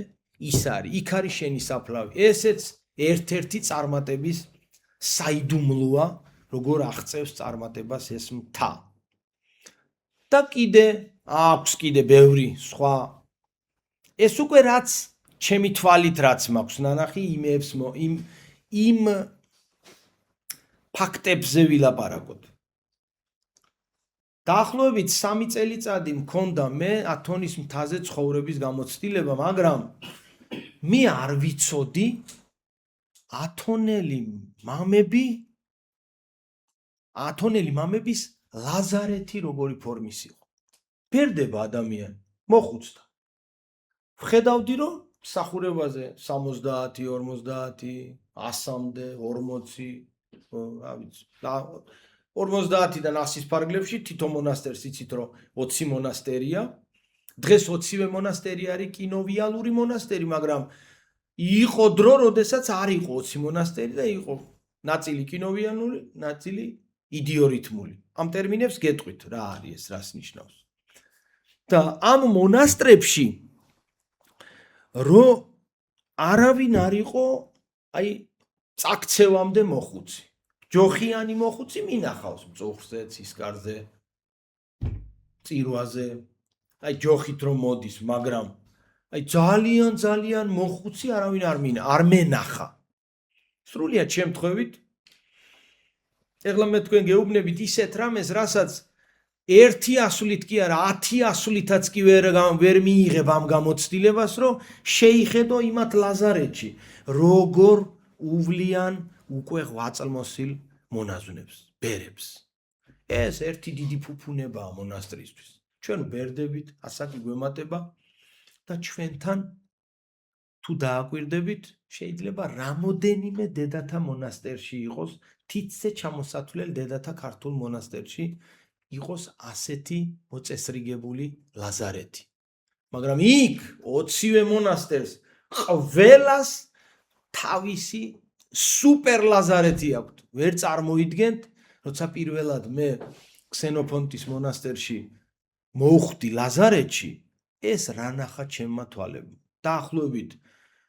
ის არის, იქ არის შენი საფლავი. ესეც ერთ-ერთი წარმატების საიდუმლოა, როგორ აღწევს წარმატებას ეს მთა. და კიდე აქვს კიდე ბევრი სხვა. ეს უკვე რაც ჩემი თვალით რაც მაქვს ნანახი, იმ ფაქტებზე ვილაპარაკოთ. დაახლოებით 3 წელიწადი მქონდა მე ათონის მთაზე ცხოვრების გამოცდილება, მაგრამ მე არ ვიცოდი ათონელი მამების ლაზარეთი როგორი ფორმის იყო. ფერდება ადამიანი, მოხუცდა. ვხედავდი რომ მსახურებაზე 70, 50, 100-მდე, 40, რა ვიცი, 50-დან 100-ის ფარგლებში თითო მონასტერს იცით რომ 20 მონასტერია. დღეს 20-ვე მონასტერი არის კინოვიალური მონასტერი, მაგრამ იყო დრო, როდესაც არ იყო 20 მონასტერი და იყო ნაწილი კინოვიანური, ნაწილი იდიორითმული. ამ ტერმინებს გეტყვით რა არის ეს, რას ნიშნავს. და ამ მონასტრებში რო არავინ არ იყო, აი წაქცევამდე მოხუცი. ჯოხიანი მოხუცი მინახავს მწუხზე, ცისკარზე, წირვაზე, აი ჯოხით რომ მოდის, მაგრამ აი ძალიან მოხუცი არავინ არ მენახა. სრულიად შემთხვევით ეხლა მე თქვენ გეუბნებით ისეთ რამეს, რასაც 1 ასვლით კი არა, 10 ასვლითაც კი ვერ მიიღებ ამ გამოცდილებას, რომ შეიხედო იმათ ლაზარეთში, როგორ უვლიან უკვე ღვაწლმოსილ მონაზვნებს, ბერებს. ეს ერთი დიდი ფუფუნებაა მონასტრისთვის. ჩვენ ვბერდებით, ასაკი გვემატება და ჩვენთან თუ დააკვირდებით, შეიძლება რამოდენიმე დედათა მონასტერში იყოს, თითზე ჩამოსათვლელ დედათა ქართულ მონასტერში იყოს ასეთი მოწესრიგებული ლაზარეთი. მაგრამ იქ 20-ვე მონასტერს ყველას თავისი სუპერ ლაზარეთი აქვს. ვერ წარმოიდგენთ, როცა პირველად მე ქსენოფონტის მონასტერში მოვხვდი ლაზარეთში, ეს რა ნახა ჩემმა თვალებმა. დაახლოებით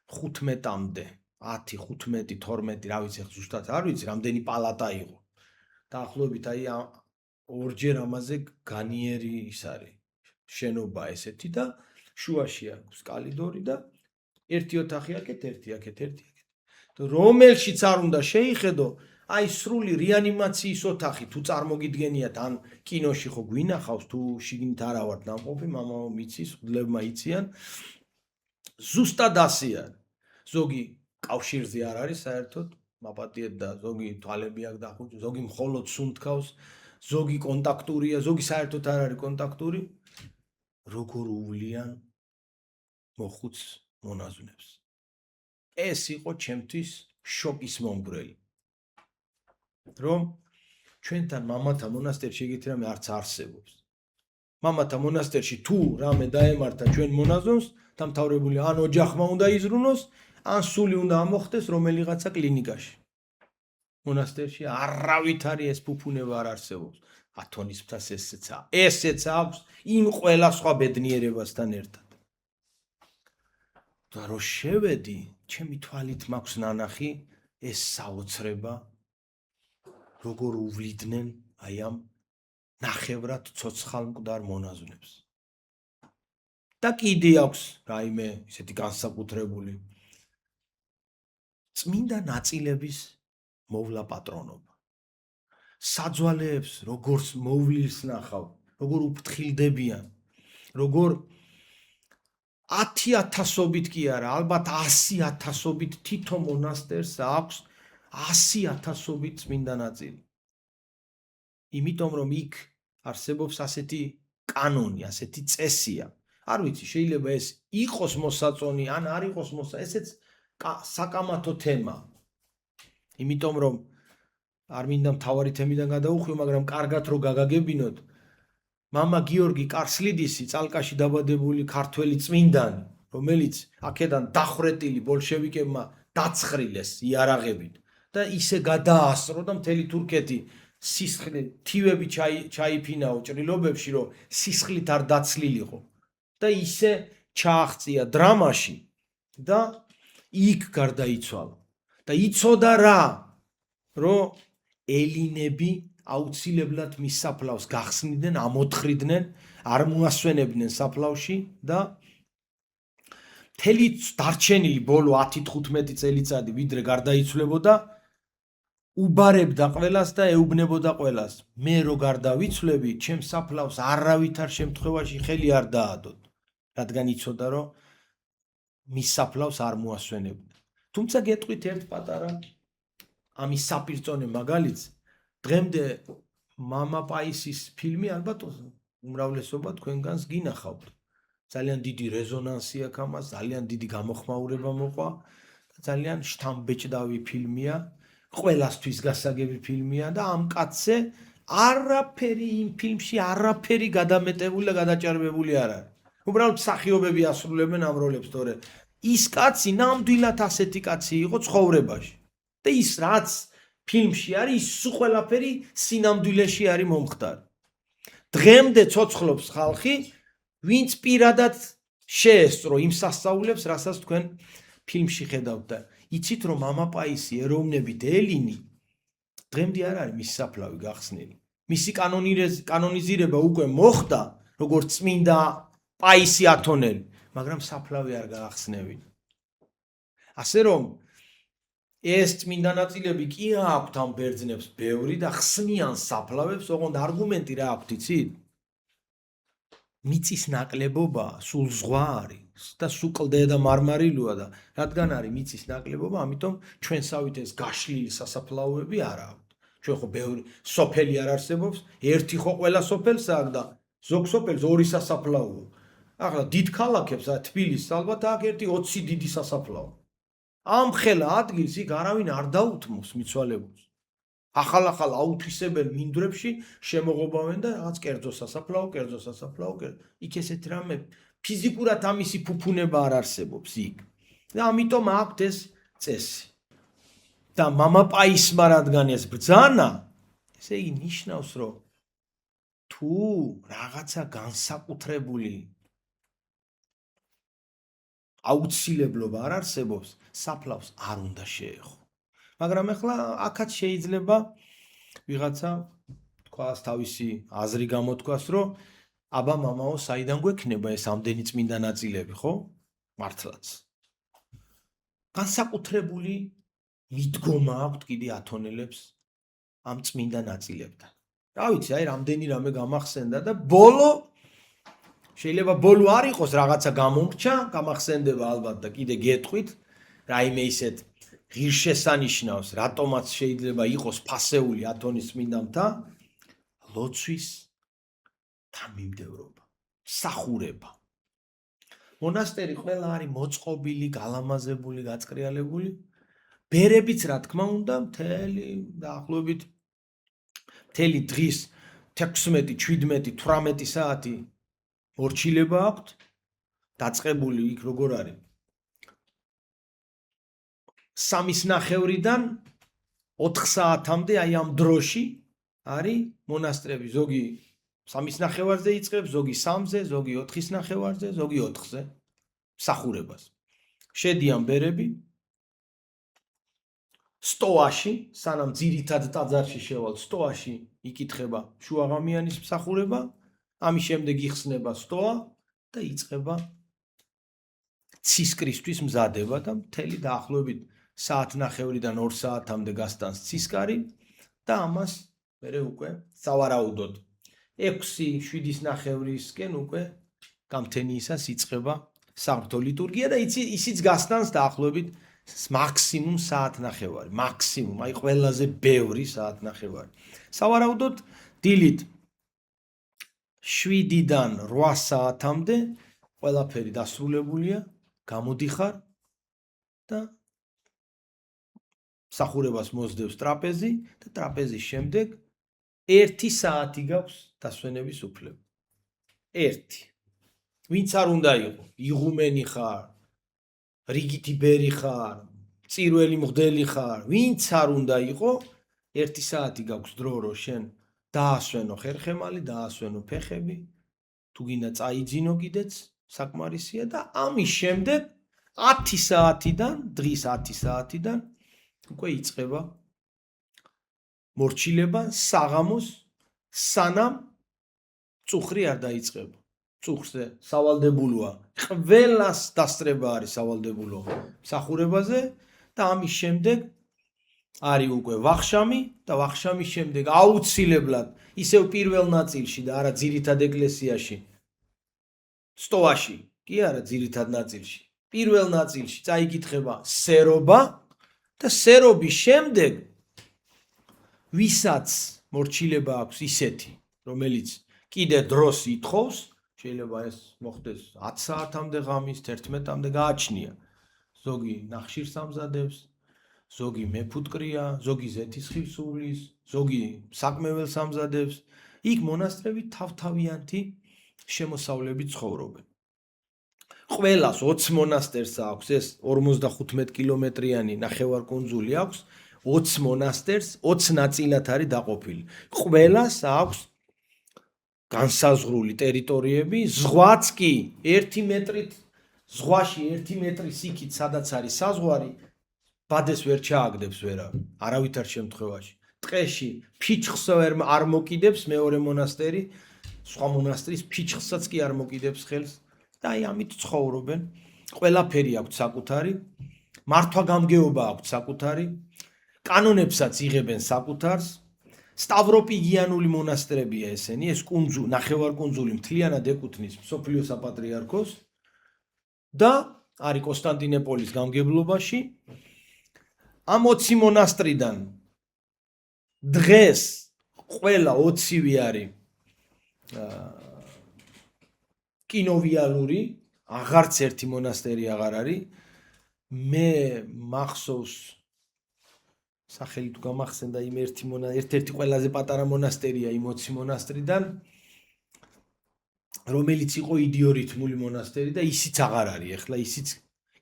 15-მდე, 10, 15, 12, რა ვიცი, ზუსტად არ ვიცი, რამდენი პალატა იყო. დაახლოებით აი ორჯერ ამაზე განიერი ის არის. შენობა ესეთი და შუაში აქვს კალიდორი და ერთი ოთახი აქეთ, ერთი აქეთ, ერთი აქეთ. რომელშიც არ უნდა შეიხედო, აი სრული რეანიმაციის ოთახი თუ წარმოგიდგენიათ, ან კინოში ხო გვინახავს, თუ შიგნით არა ვართ ნამყოფი, მამაო მიცის, ღვთლებმა იციან. ზუსტად ასე არის. ზოგი კავშირზე არ არის საერთოდ, მაპატიეთ და ზოგი თვალები აქვს დახუჭი, ზოგი მხოლოდ სუნთქავს, ზოგი კონტაქტურია, ზოგი საერთოდ არ არის კონტაქტური. როგორ უვლიან მოხუც მონაზვნებს. ეს იყო ჩემთვის შოკის მომგვრელი. რომ ჩვენთან მამათა მონასტერში ეგეთი რამე არც არსებობს. მამათა მონასტერში თუ რამე დაემართა ჩვენ მონაზონს, დამთავრებული ან ოჯახმა უნდა იზრუნოს, ან სული უნდა ამოხდეს რომელიღაცა კლინიკაში. მონასტერში არავითარი ეს ფუფუნება არ არსებობს. ათონის მთას ესეც აქვს იმ ყველა სხვა ბედნიერებასთან ერთად. და რო შევედი, ჩემი თვალით მაქვს ნანახი ეს საოცრება, როგორ უვლიდნენ აი ამ ნახევრად ცოცხალ მკვდარ მონაზვნებს. და კიდე აქვს რაიმე ისეთი განსაკუთრებული წმინდა ნაწილების მოვლა პატრონობა. საძვალეებს როგორც მოვლილს ნახავ, როგორ უფრთხილდებიან, როგორ 10,000-ობით კი არა, ალბათ 100,000-ობით თითო მონასტერს აქვს 100,000-ობით წმინდა ნაწილი. იმიტომ რომ იქ არსებობს ასეთი კანონი, ასეთი წესია. არ ვიცი, შეიძლება ეს იყოს მოსაწონი, ან არ იყოს მოსაწონი, ესეც საკამათო თემა. იმიტომ რომ არ მინდა მთავარი თემიდან გადავუხვიო, მაგრამ კარგად რო გაგაგებინოთ, მამა გიორგი კარსლიდისი, წალკაში დაბადებული ქართველი წმინდანი, რომელიც აქედან დახვრეტილი ბოლშევიკებმა დაცხრილეს იარაღებით და ისე გადაასწრო და მთელი თურქეთი სისხლით, თივები ჩაიფინაო ჭრილობებში, რომ სისხლით არ დაცლილიყო და ისე ჩააღწია დრამაში და იქ გარდაიცვალა. და იცოდა რა, რომ ელინები აუცილებლად მის საფლავს გახსნიდნენ, ამოთხრიდნენ, არ მოასვენებდნენ საფლავში და მთელი დარჩენილი ბოლო 10-15 წელიწადი ვიდრე გარდაიცვლებოდა, უბარებდა ყველას და ეუბნებოდა ყველას. მე რო გარდავიცვლები, ჩემ საფლავს არავითარ შემთხვევაში ხელი არ დაადოთ, რადგან იცოდა, რომ მის საფლავს არ მოასვენებდნენ. თუმცა გეტყვით ერთ პატარა ამის საპირწონე მაგალითს. დღემდე მამა პაისის ფილმი ალბათ უმრავლესობა თქვენგანს გინახავთ. ძალიან დიდი რეზონანსი აქვს ამას, ძალიან დიდი გამოხმაურება მოყვა და ძალიან შთამბეჭდავი ფილმია, ყველასთვის გასაგები ფილმია და ამ კაცზე არაფერი იმ ფილმში არაფერი გადამეტებული და გადაჭარბებული არ არის. უბრალოდ მსახიობები ასრულებენ ამ როლებს, თორე ის კაცი ნამდვილად ასეთი კაცი იყო ცხოვრებაში. და ის რაც ფილმში არის, ის ყველაფერი სინამდვილეში არის მომხდარი. დღემდე ცოცხლობს ხალხი, ვინც პირადად შეესწრო იმ სასწაულებს, რასაც თქვენ ფილმში ხედავთ და იცით რომ მამა პაისი ეროვნებით ელინი დღემდე არ არის მის საფლავი გახსნილი. მისი კანონიზირება უკვე მოხდა, როგორც წმინდა პაისი ათონელი, მაგრამ საფლავი არ გაახსნევინა. ასე რომ ეს წმინდა ნაწილები კი აქვთ ამ ბერძნებს ბევრი და ხსნიან საფლავებს, ოღონდ არგუმენტი რა აქვთ, იცით? მიწის ნაკლებობა სულ ზღვა არის და სულ კლდე და მარმარილოა და რადგან არის მიწის ნაკლებობა, ამიტომ ჩვენსავით ეს გაშლილი სასაფლაოები არ აქვთ. ჩვენ ხო ბევრი სოფელი არ არსებობს, ერთი ხო ყველა სოფელს აქვს და ზოგ სოფელს ორი სასაფლაოა. ახლა დიდ ქალაქებს, თბილისს ალბათ აქ ერთი 20 დიდი სასაფლაო. ამ ხელა ადგილს იქ არავინ არ დაუთმობს მიცვალებულს. ახალ აუთვისებელ მინდვრებში შემოღობავენ და რაღაც კერძო სასაფლაო, იქ ესეთ რამე ფიზიკურად ამისი ფუფუნება არ არსებობს იქ. და ამიტომ აქვთ ეს წესი. და მამაპაისმა რადგან ეს ბრძანა, ესე იგი ნიშნავს, რომ თუ რაღაცა განსაკუთრებული აუცილებლობა არ არსებობს, საფლავს არ უნდა შეეხო. მაგრამ ახლა აქაც შეიძლება ვიღაცა თქვას თავისი აზრი გამოთქვას, რომ აბა მამაო, საიდან გვექნება ეს ამდენი წმინდა ნაწილები, ხო? მართლაც. განსაკუთრებული მიდგომა აქვთ კიდე ათონელებს ამ წმინდა ნაწილებთან. რა ვიცი, აი რამდენი რამე გამახსენდა და შეიძლება ბოლო არ იყოს რაღაცა გამომრჩა, გამახსენდება ალბათ და კიდე გეტყვით, რაიმე ისეთ ღირსშესანიშნავს, რატომაც შეიძლება იყოს ფასეული ათონის წმინდამთა, ლოცვის თანმიმდევრობა, მსახურება. მონასტერი ყველა არის მოწყობილი, გალამაზებული, გაწკრიალებული. ბერებიც რა თქმა უნდა, დაახლოებით მთელი დღის 16, 17, 18 საათი მორჩილება აქვთ. დაწყებული იქ როგორ არის? 3:30-დან 4 საათამდე აი ამ დროში არის მონასტრები. ზოგი 3:30-ზე იწყებს, ზოგი 3-ზე, ზოგი 4:30-ზე, ზოგი 4-ზე მსახურებას. შედიან ბერები სტოაში, სანამ ძირითად ტაძარში შევალ, სტოაში იკითხება შუაღამიანის მსახურება, ამის შემდეგ იხსნება სტოა და იწყება ცისკრისთვის მზადება და მთელი დაახლოებით 1:30-დან 2 საათამდე გასტანს ცისკარი და ამას მერე უკვე სავარაუდოდ 6-7:30-ისკენ უკვე გამთენიისას იწყება საღვთო ლიტურგია და ისიც გასტანს დაახლოებით მაქსიმუმ 1:30, მაქსიმუმ, აი ყველაზე ბევრი 1:30. სავარაუდოდ დილით 7-დან 8 საათამდე ყველაფერი დასრულებულია, გამოდიხარ და მსახურებას მოსდევს ტრაპეზი და ტრაპეზის შემდეგ 1 საათი გაქვს დასვენების უფლება. 1. ვინც არ უნდა იყო, იღუმენი ხარ, რიგითი ბერი ხარ, წირველი მღვდელი ხარ, ვინც არ უნდა იყო, 1 საათი გაქვს დრო, რომ შენ დაასვენო ხერხემალი, დაასვენო ფეხები, თუ გინდა წაიძინო კიდეც, საკმარისია და ამის შემდეგ 10 საათიდან, დღის 10 საათიდან უკვე იწყება მორჩილება საღამოს, სანამ წუხრი არ დაიწყება. წუხრზე სავალდებულოა, ყველას დასწრება არის სავალდებულო მსახურებაზე და ამის შემდეგ არის უკვე ვახშამი და ვახშამის შემდეგ აუცილებლად ისევ პირველ ნაწილში და არა ძირითად ეკლესიაში, სტოაში, კი არა ძირითად ნაწილში, პირველ ნაწილში წაიკითხება სერობა და სერობის შემდეგ ვისაც მორჩილება აქვს ისეთი, რომელიც კიდე დროს ითხოვს, შეიძლება ეს მოხდეს 10 საათამდე ღამის, 11-მდე გააჩნია. ზოგი ნახშირს ამზადებს, ზოგი მეფუტკრია, ზოგი ზეთისხილს უვლის, ზოგი საკმეველს ამზადებს. იქ მონასტრები თავთავიანთი შემოსავლებით ცხოვრობენ. ყველას 20 მონასტერს აქვს ეს 55 კილომეტრიანი ნახევარკუნძული აქვს, 20 მონასტერს 20 ნაწილად არის დაყოფილი. ყველას აქვს განსაზღვრული ტერიტორიები, ზღვაც კი 1 მეტრით, ზღვაში 1 მეტრის იქით, სადაც არის საზღვარი, ბადეს ვერ ჩააგდებს ვერავინ, არავითარ შემთხვევაში. ტყეში ფიჩხს არ მოკიდებს მეორე მონასტერი, სხვა მონასტრის ფიჩხსაც კი არ მოკიდებს ხელს და აი ამით ცხოვრობენ. ყველაფერი აქვს საკუთარი, მართვა-გამგეობა აქვს საკუთარი, კანონებსაც იღებენ საკუთარს. სტავროპიგიანული მონასტრებია ესენი, ეს ნახევარკუნძული მთლიანად ეკუთვნის მსოფლიო საპატრიარქოს და არის კონსტანტინოპოლის გამგებლობაში. ამ 20 მონასტრიდან დღეს ყველა 20-ვი არის კინოვიალური, აღარც ერთი მონასტერი აღარ არის. მე მახსოვს სახელი თუ გამახსენდა იმ ერთ-ერთი ყველაზე პატარა მონასტერია იმ 20 მონასტრიდან, რომელიც იყო იდიორითმული მონასტერი და ისიც აღარ არის, ახლა ისიც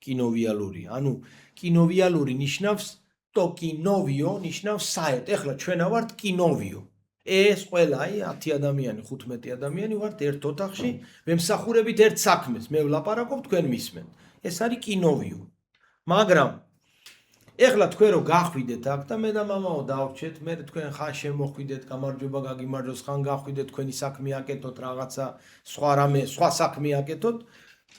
კინოვიალური. ანუ კინოვიალური ნიშნავს კინოვიო ნიშნავს საერთ. ახლა ჩვენ ვართ კინოვიო. ეს ყველა აი 10 ადამიანი, 15 ადამიანი ვართ ერთ ოთახში, ვემსახურებით ერთ საქმეს. მე ვლაპარაკობ, თქვენ მისმენთ. ეს არის კინოვიო. მაგრამ ეხლა თქვენ რო გახვიდეთ აქ და მე და მამაო დავრჩეთ, მე თქვენ ხან შემოხვიდეთ, გამარჯობა გაგიმარჯოს, ხან გახვიდეთ, თქვენი საქმე აკეთოთ, რაღაცა სხვა საქმე აკეთოთ.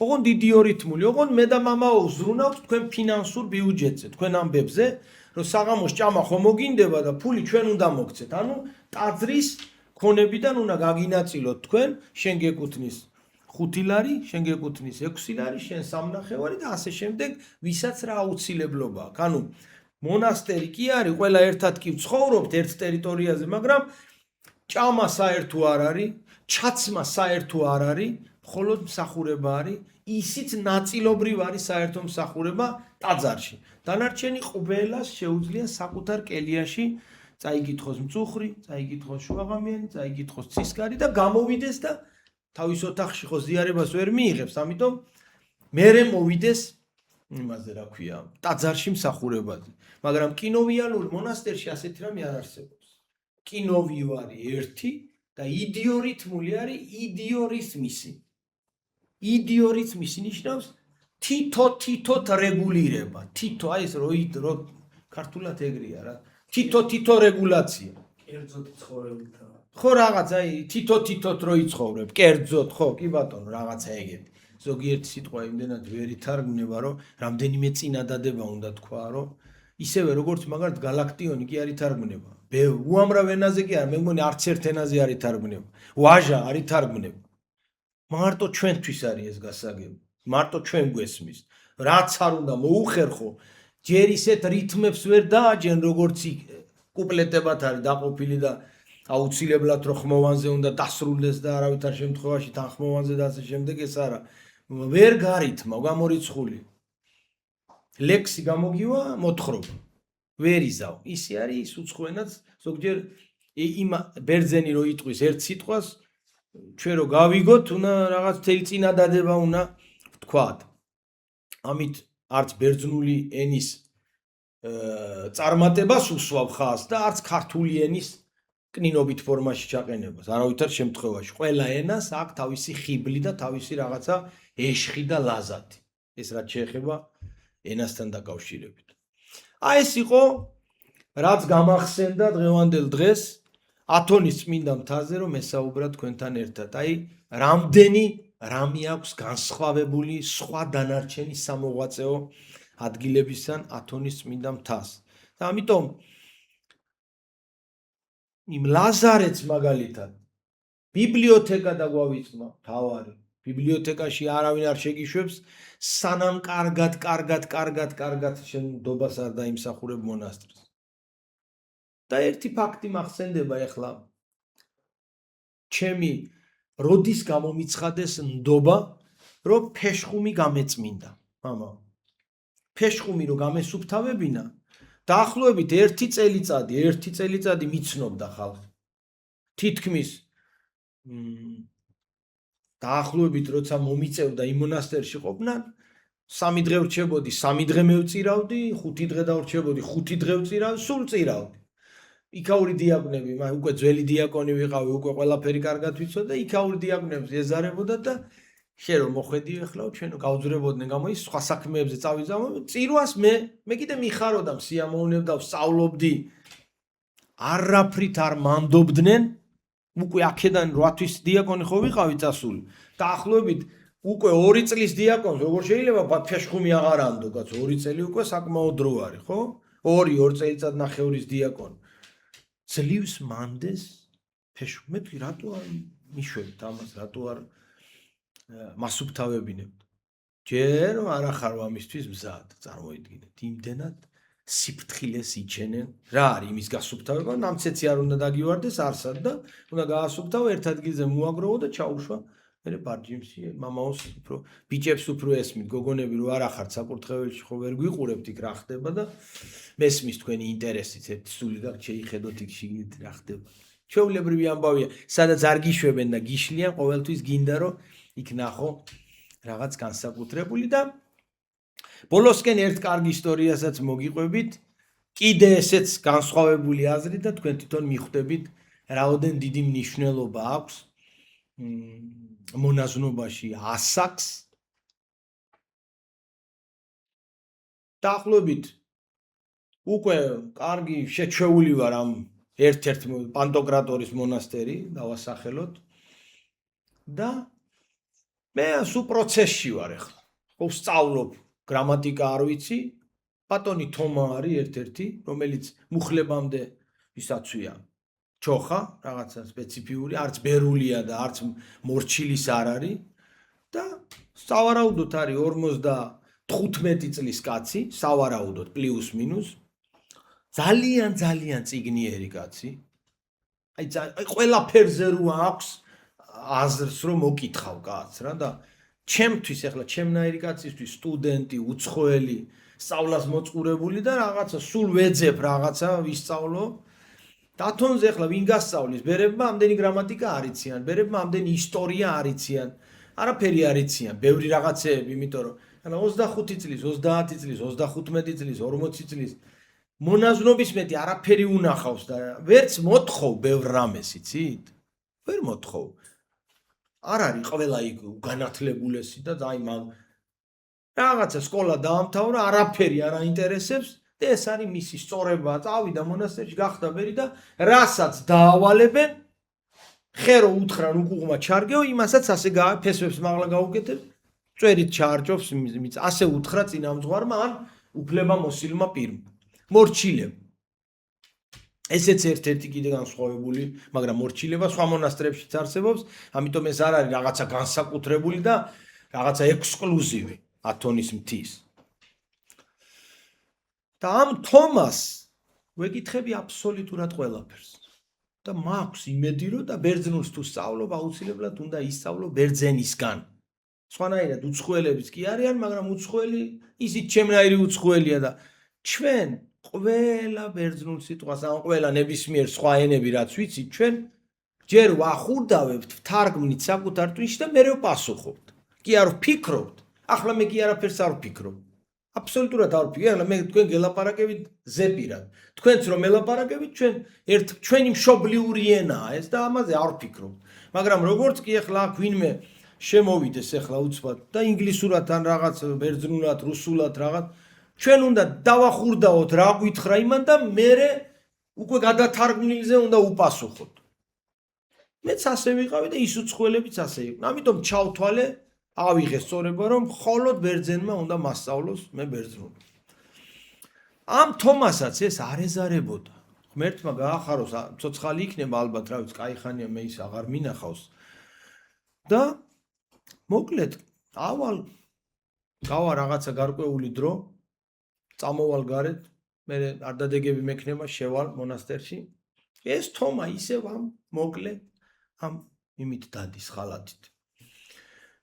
ოღონდ იდიორითმული, ოღონდ მე და მამაო ვზრუნავთ თქვენ ფინანსურ ბიუჯეტზე, თქვენ ამბებზე, რომ საღამოს ჭამა ხომ მოგინდება და ფული ჩვენ უნდა მოგცეთ. ანუ ტაძრის ქონებიდან უნდა გაგინაწილოთ თქვენ, შენ გეკუთნის 5 ლარი, შენ გეკუთნის 6 ლარი, შენ 3 ნახევარი და ასე შემდეგ, ვისაც რა აუცილებლობა აქვს. ანუ მონასტერი კი არის, ყველა ერთად კი ვცხოვრობთ ერთ ტერიტორიაზე, მაგრამ ჭამა საერთო არ არის, ჩაცმა საერთო არ არის, მხოლოდ მსახურება არის, ისიც ნაწილობრივ არის საერთო მსახურება ტაძარში. დანარჩენი ყველას შეუძლია საკუთარ კელიაში წაიგითხოს მწუხრი, წაიგითხოს შუაღამიანი, წაიგითხოს ცისკარი და გამოვიდეს და თავის ოთახში ხო ზიარებას ვერ მიიღებს, ამიტომ მერე მოვიდეს იმაზე რა ქვია, ტაძარში მსახურებაზე. მაგრამ კინოვიალურ მონასტერში ასეთი რამე არ არსებობს. კინოვიო არის ერთი და იდიორითმული არის იდიორითმისი. იდიორითმისი ნიშნავს თითო რეგულირება. თითო აი ეს რო ქართულად ეგრეა რა. თითო რეგულაცია. კერძოდ ცხოვრებით. ხო რაღაც აი თითოთ რო იცხოვრებ, კერძოდ ხო, კი ბატონო, რაღაცა ეგეთი. ზოგიერთი სიტყვა იმდენად ვერ ითარგმნება, რომ რამდენიმე წინადადება უნდა თქვა, რომ ისევე როგორც მაგალითად გალაქტიონი კი არ ითარგმნება. უამრავ ენაზე კი არა, მე მგონი არც ერთ ენაზე არ ითარგმნება. ვაჟა არ ითარგმნება. მარტო ჩვენთვის არის ეს გასაგები. მარტო ჩვენ გვესმის. რაც არ უნდა მოუხერხო, ჯერ ისეთ რითმებს ვერ დააჯენ, როგორც კუპლეტებად არის დაყოფილი და აუცილებლად რო ხმოვანზე უნდა დასრულდეს და არავითარ შემთხვევაში თანხმოვანზე და ასე შემდეგ, ეს არა. ვერ გარითმა, გამორიცხული. ლექსი გამოგივა, მოთხრობა. ვერ იზავ. ისე არის ის უცხოენაც, ზოგჯერ იმ ბერძენი რო იტყვის ერთ სიტყვას, ჩვენ რო გავიგოთ, უნდა რაღაც თელი წინადადება უნდა ვთქვათ. ამით არც ბერძნული ენის წარმატებას უსვავ ხაზს და არც ქართული ენის კნინობით ფორმაში ჩაყენებას. არავითარ შემთხვევაში. ყველა ენას აქვს თავისი ხიბლი და თავისი რაღაცა ეშხი და ლაზათი. ეს რაც შეეხება ენასთან დაკავშირებით. აი ეს იყო რაც გამახსენდა დღევანდელ დღეს ათონის წმინდა მთაზე რომ ესაუბრა თქვენთან ერთად. აი რამდენი რამე აქვს განსხვავებული სხვა დანარჩენი სამოღვაწეო ადგილებისგან ათონის წმინდა მთას. და ამიტომ იმ ლაზარეც მაგალითად ბიბლიოთეკა დაგვავიწყდა თავარი. ბიბლიოთეკაში არავინ არ შეგიშვებს სანამ კარგად შენ დობას არ დაიმსახურებ მონასტრს. და ერთი ფაქტი მახსენდება ახლა ჩემი როდის გამომიცხადეს ნდობა რომ ფეშხუმი გამეწმინდა. მამა ფეშხუმი რო გამესუფთავებინა დაახლოებით ერთი წელიწადი მიცნობდა ხალხი. თითქმის დაახლოებით როცა მომიწევდა იმ მონასტერში ყოფნა, 3 დღე ვრჩებოდი, 3 დღე მევწირავდი, 5 დღე დავრჩებოდი, 5 დღე ვწირავდი, სულ წირავდი. იქაური დიაკვნები, უკვე ძველი დიაკონი ვიყავი, უკვე ყველაფერი კარგად ვიცოდა და იქაური დიაკვნებს ეზარებოდა და შენ რომ მოხვედი ახლა ჩვენ გავძვრებოდნენ გამო ის სხვა საქმეებზე წავიძამო, წირვას მე კიდე მიხაროდა, სიამოვნებდა, ვსწავლობდი. არაფრით არ მანდობდნენ. უკვე აქედან 8 თვის დიაკონი ხო ვიყავი წასული. დაახლოებით უკვე 2 წლის დიაკონს როგორ შეიძლება ფეშხუმი აღარ ანდო, კაცო, 2 წელი უკვე საკმაოდ დრო არის, ხო? 2 წელიწად ნახევრის დიაკონი. ძლივს მანდეს ფეშხუმი, რატო არ მიშვებთ ამას, რატო არ მასუფთავებინებთ? ჯერ არ ახარო ამისთვის მზად, წარმოიდგინეთ, იმდენად სიფრთხილეს იჩენენ. რა არის იმის გასუფთავება? ნამცეცი არ უნდა დაგივარდეს არსად და უნდა გაასუფთავო ერთ ადგილზე მოაგროვო და ჩაუშვა. მე ბარჯიმში მამაოს უფრო ბიჭებს უფრო ესმით, გოგონები რო არ ახართ საკურთხეველში ხო ვერ გვიყურებთ იქ რა ხდება და მესმის თქვენი ინტერესით ერთ სული და შეიხედოთ იქ შიგნით რა ხდება. ჩვეულებრივი ამბავია, სადაც არ გიშვებენ და გიშლიან, ყოველთვის გინდა რომ იქ ნახო რაღაც განსაკუთრებული და ბოლოსკენ ერთ კარგი ისტორიასაც მოგიყვებით, კიდე ესეც განსხვავებული აზრი და თქვენ თვითონ მიხვდებით, რაოდენ დიდი მნიშვნელობა აქვს მონაზვნობაში ასაკს. დაახლოებით უკვე კარგი შეჩვეული ვარ ამ ერთ-ერთ პანტოკრატორის მონასტერი დავასახელოთ და მე სულ პროცესში ვარ ახლა. ხო ვსწავლობ გრამატიკა არ ვიცი, ბატონი თომა არის ერთ-ერთი, რომელიც მუხლებამდე ვისაცვია ჩოხა, რაღაცა სპეციფიური, არც ბერულია და არც მორჩილის არ არის და სავარაუდოდ არის 55 წლის კაცი, სავარაუდოდ პლუს მინუს. ძალიან ძალიან წიგნიერი კაცი. აი ყველაფერზე რო აქვს აზრს რომ მოკითხავ კაცს რა და ჩემთვის ახლა ჩემნაირი კაცისთვის სტუდენტი, უცხოელი, სწავლას მოწყურებული და რაღაცა სულ ვეძებ რაღაცა ვისწავლო. დათონზე ახლა ვინ გასწავლის? ბერებმა ამდენი გრამატიკა არიციან, ბერებმა ამდენი ისტორია არიციან. არაფერი არიციან, ბევრი რაღაცეები, იმიტომ რომ 25 წლის, 30 წლის, 35 წლის, 40 წლის მონაზვნობის მეტი არაფერი უნახავს და ვერც მოთხოვ ბევრ რამეს, იცით? ვერ მოთხოვ. არ არის ყველა იქ განათლებულესი და აი მაგ რაღაცა სკოლა დაამთავრა, არაფერი არ აინტერესებს და ეს არის მისი სწორება. წავიდა მონასტერში, გახდა ბერი და რასაც დაავალებენ, ხერო უთხრან უკუღმა ჩარგეო, იმასაც ასე ფესვებს მაღლა გაუკეთებ, წვერით ჩაარჯობს, ასე უთხრა წინამძღვარმა ან უფლება მოსილმა პირმა. მორჩილებ. ესეც ერთ-ერთი კიდე განსხვავებული, მაგრამ მორჩილება სხვა მონასტრებშიც არსებობს, ამიტომ ეს არ არის რაღაცა განსაკუთრებული და რაღაცა ექსკლუზივი ათონის მთის. და ამ თომას ვეკითხები აბსოლუტურად ყველაფერს. და მაქვს იმედი, რომ და ბერძნულს თუ სწავლობ, აუცილებლად უნდა ისწავლო ბერძენისგან. სხვანაირად უცხოელებიც კი არიან, მაგრამ უცხოელი ისიც ჩემნაირი უცხოელია და ჩვენ ყველა ბერძნულ სიტყვას, ან ყველა ნებისმიერ სხვა ენები რაც ვიცით, ჩვენ ჯერ ვახურდავებთ, ვთარგმნით საკუთარ ტვინში და მერე ვპასუხობთ. კი არ ვფიქრობთ. ახლა მე კი არაფერს არ ვფიქრობ. აბსოლუტურად არ ვფიქრობ. ახლა მე თქვენ გელაპარაკებით ზეპირად. თქვენც რომ ელაპარაკებით, ჩვენი მშობლიური ენაა ეს და ამაზე არ ვფიქრობ. მაგრამ როგორც კი ახლა აქ ვინმე შემოვიდეს ახლა უცბად და ინგლისურად ან რაღაც ბერძნულად, რუსულად რაღაც ჩვენ უნდა დავახურდაოთ რა გითხრა იმან და მერე უკვე გადათარგმნილზე უნდა უპასუხოთ. მეც ასე ვიყავი და ის უცხოელებიც ასე იყვნენ. ამიტომ ჩავთვალე, ავიღე სწორება რომ მხოლოდ ბერძენმა უნდა მასწავლოს მე ბერძნული. ამ თომასაც ეს არ ეზარებოდა. ღმერთმა გაახაროს, ცოცხალი იქნება ალბათ, რა ვიცი, კაიხანია მე ის აღარ მინახავს. და მოკლედ, გავა რაღაცა გარკვეული დრო, წამოვალ გარეთ, მე არ დადეგები მექნება, შევალ მონასტერში. ეს თომა ისევ ამ მოკლე ამ იმით დადის ხალათით.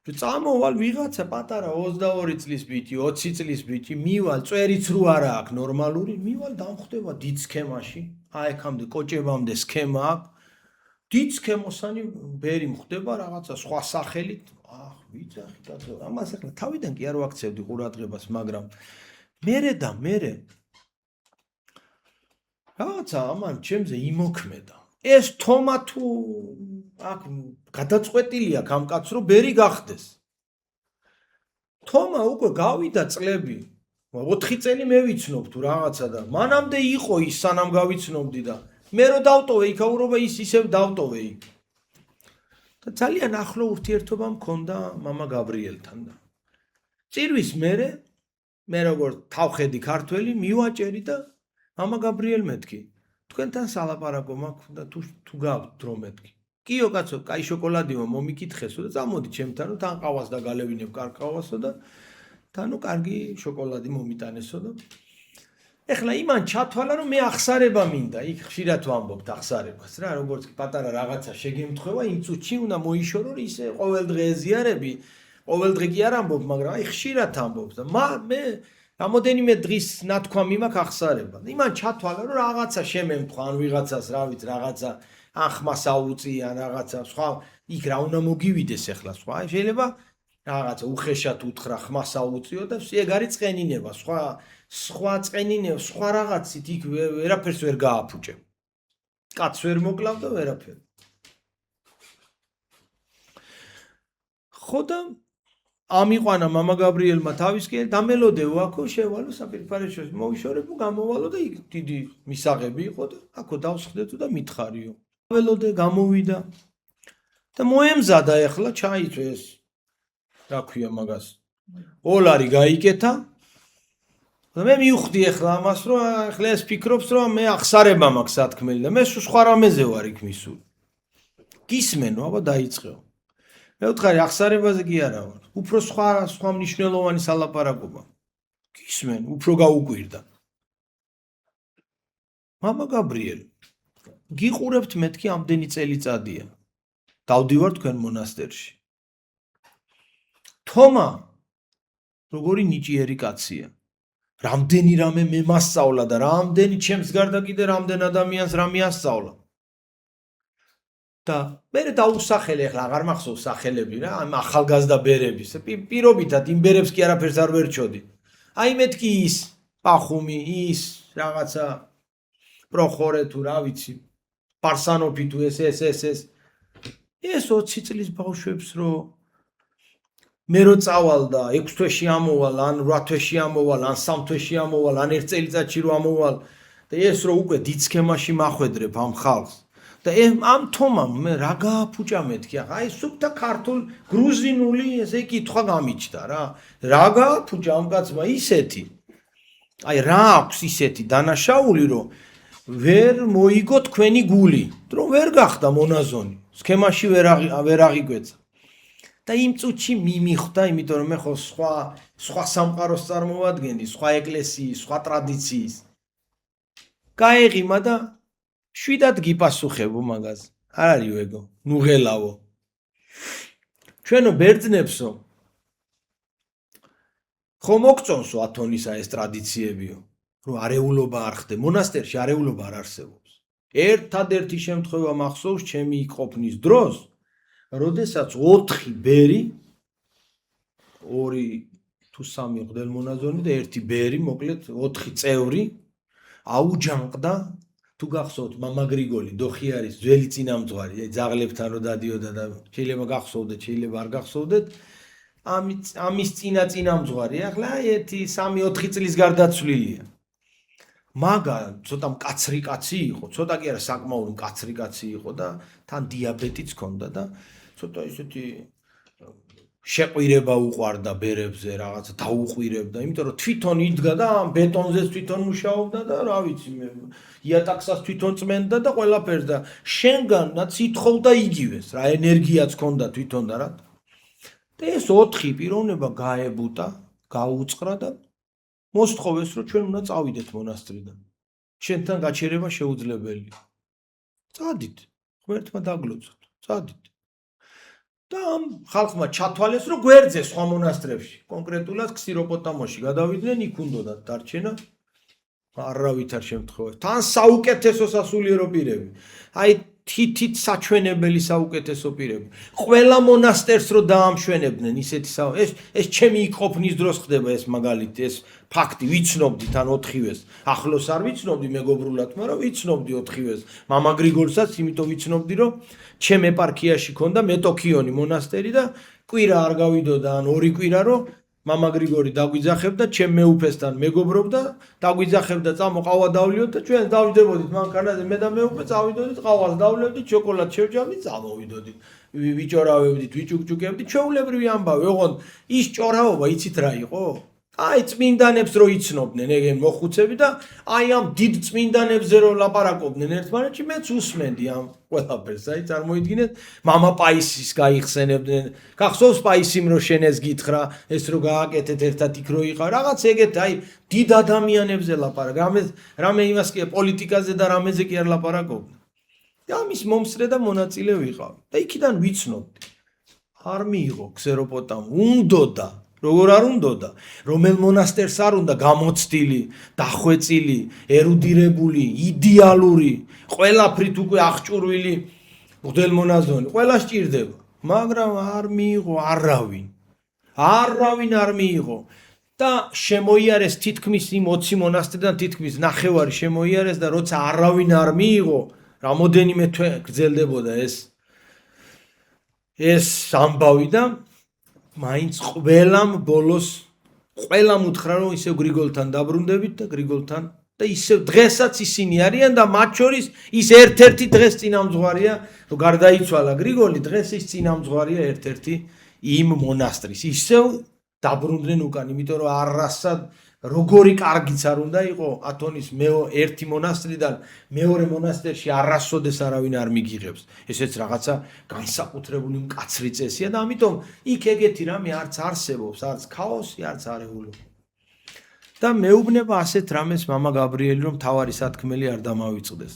წამოვალ ვიღაცა პატარა 22 წლის ბიჭი, 20 წლის ბიჭი, მივალ, წერიც რო არა აქვს ნორმალური, მივალ დამხვდება დიდ სქემაში, აი აქამდე კოჭებამდე სქემა აქვს. დიდ სქემოსანი ბერი მხდება რაღაცა სხვა სახელით. ვიცახი და ამას ახლა თავიდან კი არ ვაქცევდი ყურადღებას, მაგრამ მერე რაღაცა ამან ჩემზე იმოქმედა. ეს თომა თუ აქ გადაწყვეტილი აქვს ამ კაცს რომ ბერი გახდეს. თომა უკვე გავიდა წლები. 4 წელი მე ვიცნობ თუ რაღაცა და მანამდე იყო ის სანამ გავიცნობდი და მე რო დავტოვე იქაურობა ის ისევ დავტოვე იქ. და ძალიან ახლო ურთიერთობა მქონდა მამა გაბრიელთან და წირვის მე როგორ თავხედი ქართველი მივაჭერი და მამა გაბრიელ მეთქი. თქვენთან სალაპარაკო მაქვს და თუ გაქვთ დრო მეთქი. კიო კაცო, კაი შოკოლადიო მომიკითხესო და წამოდი ჩემთან, რომ თან ყავას და galevინებ კარგ ყავასო და თანო კარგი შოკოლადი მომიტანესო და ეხლა იმან ჩათვალა რომ მე აღსარება მინდა, იქ ხშირად ვამბობთ აღსარებას რა, როგორც კი პატარა რაღაცა შეგემთხვევა, იმ წუთში უნდა მოიშორო ისე ყოველდღე ეზიარები, ყოველდღე კი არ ამბობ, მაგრამ აი ხშირად ამბობ და მე რამოდენიმე დღის ნათქვამი მაქვს აღსარება. იმან ჩათვალა რომ რაღაცა შემემთხვა, ან ვიღაცას, რა ვიცი, რაღაცა ან ხმას აუწია, ან რაღაცა სხვა იქ რა უნდა მოგივიდეს ეხლა სხვა. აი შეიძლება რაღაცა უხეშად უთხრა ხმას აუწიო და ეგ არის წყენინება, სხვა წყენინება, სხვა რაღაცით იქ ვერაფერს ვერ გააფუჭებ. კაც ვერ მოკლავ და ვერაფერ. ხო და ამიყვანა მამა გაბრიელმა თავისკენ დამელოდეო აქო შევალო საპირფარეშოს მოვიშორებო გამოვალო და იქ დიდი მისაღები იყო და აქო დავსხდეთო და მითხარიო. ველოდე გამოვიდა და მოემზადა ეხლა ჩაითო ეს რა ქვია მაგას $1 გაიკეთა და მე მივხვდი ეხლა ამას რომ ეხლა ეს ფიქრობს რომ მე აღსარება მაქვს სათქმელი და მე სხვა რამეზე ვარ იქ მისული. გისმენო აბა დაიწყეო. მე ვთხარი აღსარებაზე კი არა ვარ. უფრო სხვა მნიშვნელოვანი სალაპარაკობა. გისმენ, უფრო გაუკვირდა. მამა გაბრიელი. გიყურებთ მეთქი ამდენი წელიწადია. დავდივარ თქვენ მონასტერში. თომა როგორი ნიჭიერი კაცია. რამდენი რამე მე მასწავლა და რამდენი ჩემს გარდა კიდე რამდენ ადამიანს რა მიასწავლა. და მე დაუსახელე ახლა აღარ მახსოვს სახელები რა, ამ ახალგაზრდა ბერების. პირობითად იმ ბერებს კი არაფერს არ ვერჩოდი. აი მეთქი ის, პახუმი, ის რაღაცა პროხორე თუ რა ვიცი, პარსანოფი თუ ეს 20 წლის ბავშვებს რომ მე რო წავალ და 6 თვეში ამოვალ, ან 8 თვეში ამოვალ, ან 3 თვეში ამოვალ, ან 1 წელიწადში რო ამოვალ და ეს რო უკვე დიდ სქემაში მახვედრებ ამ ხალხს. და ამ თომამ მე რა გააფუჭა მეთქი ახლა აი სუფთა ქართულ გრუზინული ესე კითხვა გამიჩნდა რა. რა გააფუჭა ამ კაცმა ისეთი. აი რა აქვს ისეთი დანაშაული რომ ვერ მოიგო თქვენი გული, რომ ვერ გახდა მონაზონი. სქემაში ვერ აღიკვეცა. და იმ წუთში მიმიხვდა, იმიტომ რომ მე ხო სხვა სამყაროს წარმოვადგენდი, სხვა ეკლესიის, სხვა ტრადიციის. გაეღიმა და შვიდად გიპასუხებო მაგას. არ არისო ეგო, ნუ ღელავო. ჩვენო ბერძნებსო ხო მოგწონსო ათონისა ეს ტრადიციებიო, რომ არეულობა არ ხდე, მონასტერში არეულობა არ არსებობს. ერთადერთი შემთხვევა მახსოვს ჩემი ყოფნის დროს, როდესაც 4 ბერი, 2 თუ 3 მღვდელმონაზონი და 1 ბერი, მოკლედ 4 წევრი აუჯანყდა. თუ გახსოვთ მამა გრიგოლი დოხი არის ძველი წინამძღვარი, ძაღლებთან რო დადიოდა და შეიძლება გახსოვდეთ, შეიძლება არ გახსოვდეთ. ამის წინამძღვარი ახლა 1-3-4 წლის გარდაცვლილია. მაგა ცოტა მკაცრი კაცი იყო, ცოტა კი არა საკმაოდ მკაცრი კაცი იყო და თან დიაბეტიც ჰქონდა და ცოტა ისეთი შეყვირება უყვარდა ბერებზე რაღაცა დაუყვირებდა, იმიტომ რომ თვითონ იდგა და ამ ბეტონზეც თვითონ მუშაობდა და რა ვიცი მე იატაკსაც თვითონ წმენდა და ყველაფერს და შენგანაც ითხოვდა იგივეს, რა ენერგიაც ჰქონდა თვითონ და რა. და ეს 4 პიროვნება გაებუტა, გაუწყრა და მოსთხოვეს რომ ჩვენ უნდა წავიდეთ მონასტრიდან. შენთან გაჩერება შეუძლებელია. წადით, ღმერთმა დაგლოცოთ, წადით. და ამ ხალხმა ჩათვალეს რომ გვერდზე სხვა მონასტრებში, კონკრეტულად ქსიროპოტამოში გადავიდნენ, იქ უნდათ დარჩენა. არავითარ შემთხვევაში. თან საუკეთესო სასულიერო პირები. აი თითით საჩვენებელი საუკეთესო პირები. ყველა მონასტერს რო დაამშვენებდნენ ისეთი ეს ჩემი ყოფნის დროს ხდება ეს მაგალითი, ეს ფაქტი ვიცნობდი თან 4-ვეს. ახლოს არ ვიცნობდი მეგობრულად, მაგრამ ვიცნობდი 4-ვეს. მამა გრიგოლსაც იმიტომ ვიცნობდი რომ ჩემ ეპარქიაში ქონდა მეტოქიონი მონასტერი და კვირა არ გავიდოდა ან 2 კვირა რომ მამა გრიგორი დაგვიძახებდა, ჩემ მეუფესთან მეგობრობდა, დაგვიძახებდა წამოყავა დავლიოთ და ჩვენ დავიდებოდით მანქანაზე, მე და მეუფე წავიდოდით, ყავას დავლებდით, შოკოლად შევჭამდით, წამოვიდოდით. ვიჭორავებდით, ვიჭუკჭუკებდით, ჩვეულებრივი ამბავი, ოღონდ ის ჭორაობა იცით რა იყო? აი წმინდანებს რო იცნობდნენ ეგენ მოხუცები და აი ამ დიდ წმინდანებზე რო ლაპარაკობდნენ ერთმანეთში მეც უსმენდი ამ ყველაფერს აი წარმოიდგინეთ მამა პაისის გაიხსენებდნენ გახსოვს პაისიმ რო შენ ეს გითხრა ეს რო გააკეთეთ ერთად იქ რო იყავ რაღაც ეგეთ აი დიდ ადამიანებზე ლაპარაკ რამე იმას კი პოლიტიკაზე და რამეზე კი არ ლაპარაკობდნენ და ამის მომსწრე და მონაწილე ვიყავ და იქიდან ვიცნობდი არ მიიღო ქსეროპოტამ უნდოდა როგორ არ უნდოდა რომელ მონასტერს არ უნდა გამოცდილი დახვეწილი ერუდირებული idеალური ყველაფრით უკვე აღჭურვილი მღვდელმონაზონი ყველა სჭირდება მაგრამ არ მიიღო არავინ არ მიიღო და შემოიარეს თითქმის იმ 20 მონასტრიდან თითქმის ნახევარი შემოიარეს და როცა არავინ არ მიიღო რამოდენიმე თვე გრძელდებოდა ეს ამბავი და მაინც ყველამ ბოლოს ყველამ უთხრა რომ ისევ გრიგოლთან დაბრუნდებით და გრიგოლთან და ისევ დღესაც ისინი არიან და მათ შორის ის ერთ-ერთი დღეს წინამძღვარია რომ გარდაიცვალა გრიგოლი დღეს ის წინამძღვარია ერთ-ერთი იმ მონასტრის ისევ დაბრუნდნენ უკან იმიტომ რომ არასად როგორი კარგიც არ უნდა იყო ათონის ერთი მონასტრიდან მეორე მონასტერში არასოდეს არავინ არ მიგიღებს ესეც რაღაცა განსაკუთრებული მკაცრი წესია და ამიტომ იქ ეგეთი რამე არც არსებობს არც ქაოსი არც არეულობა და მეუბნება ასეთ რამეს მამა გაბრიელი რომ თავარი სათქმელი არ დამავიწყდეს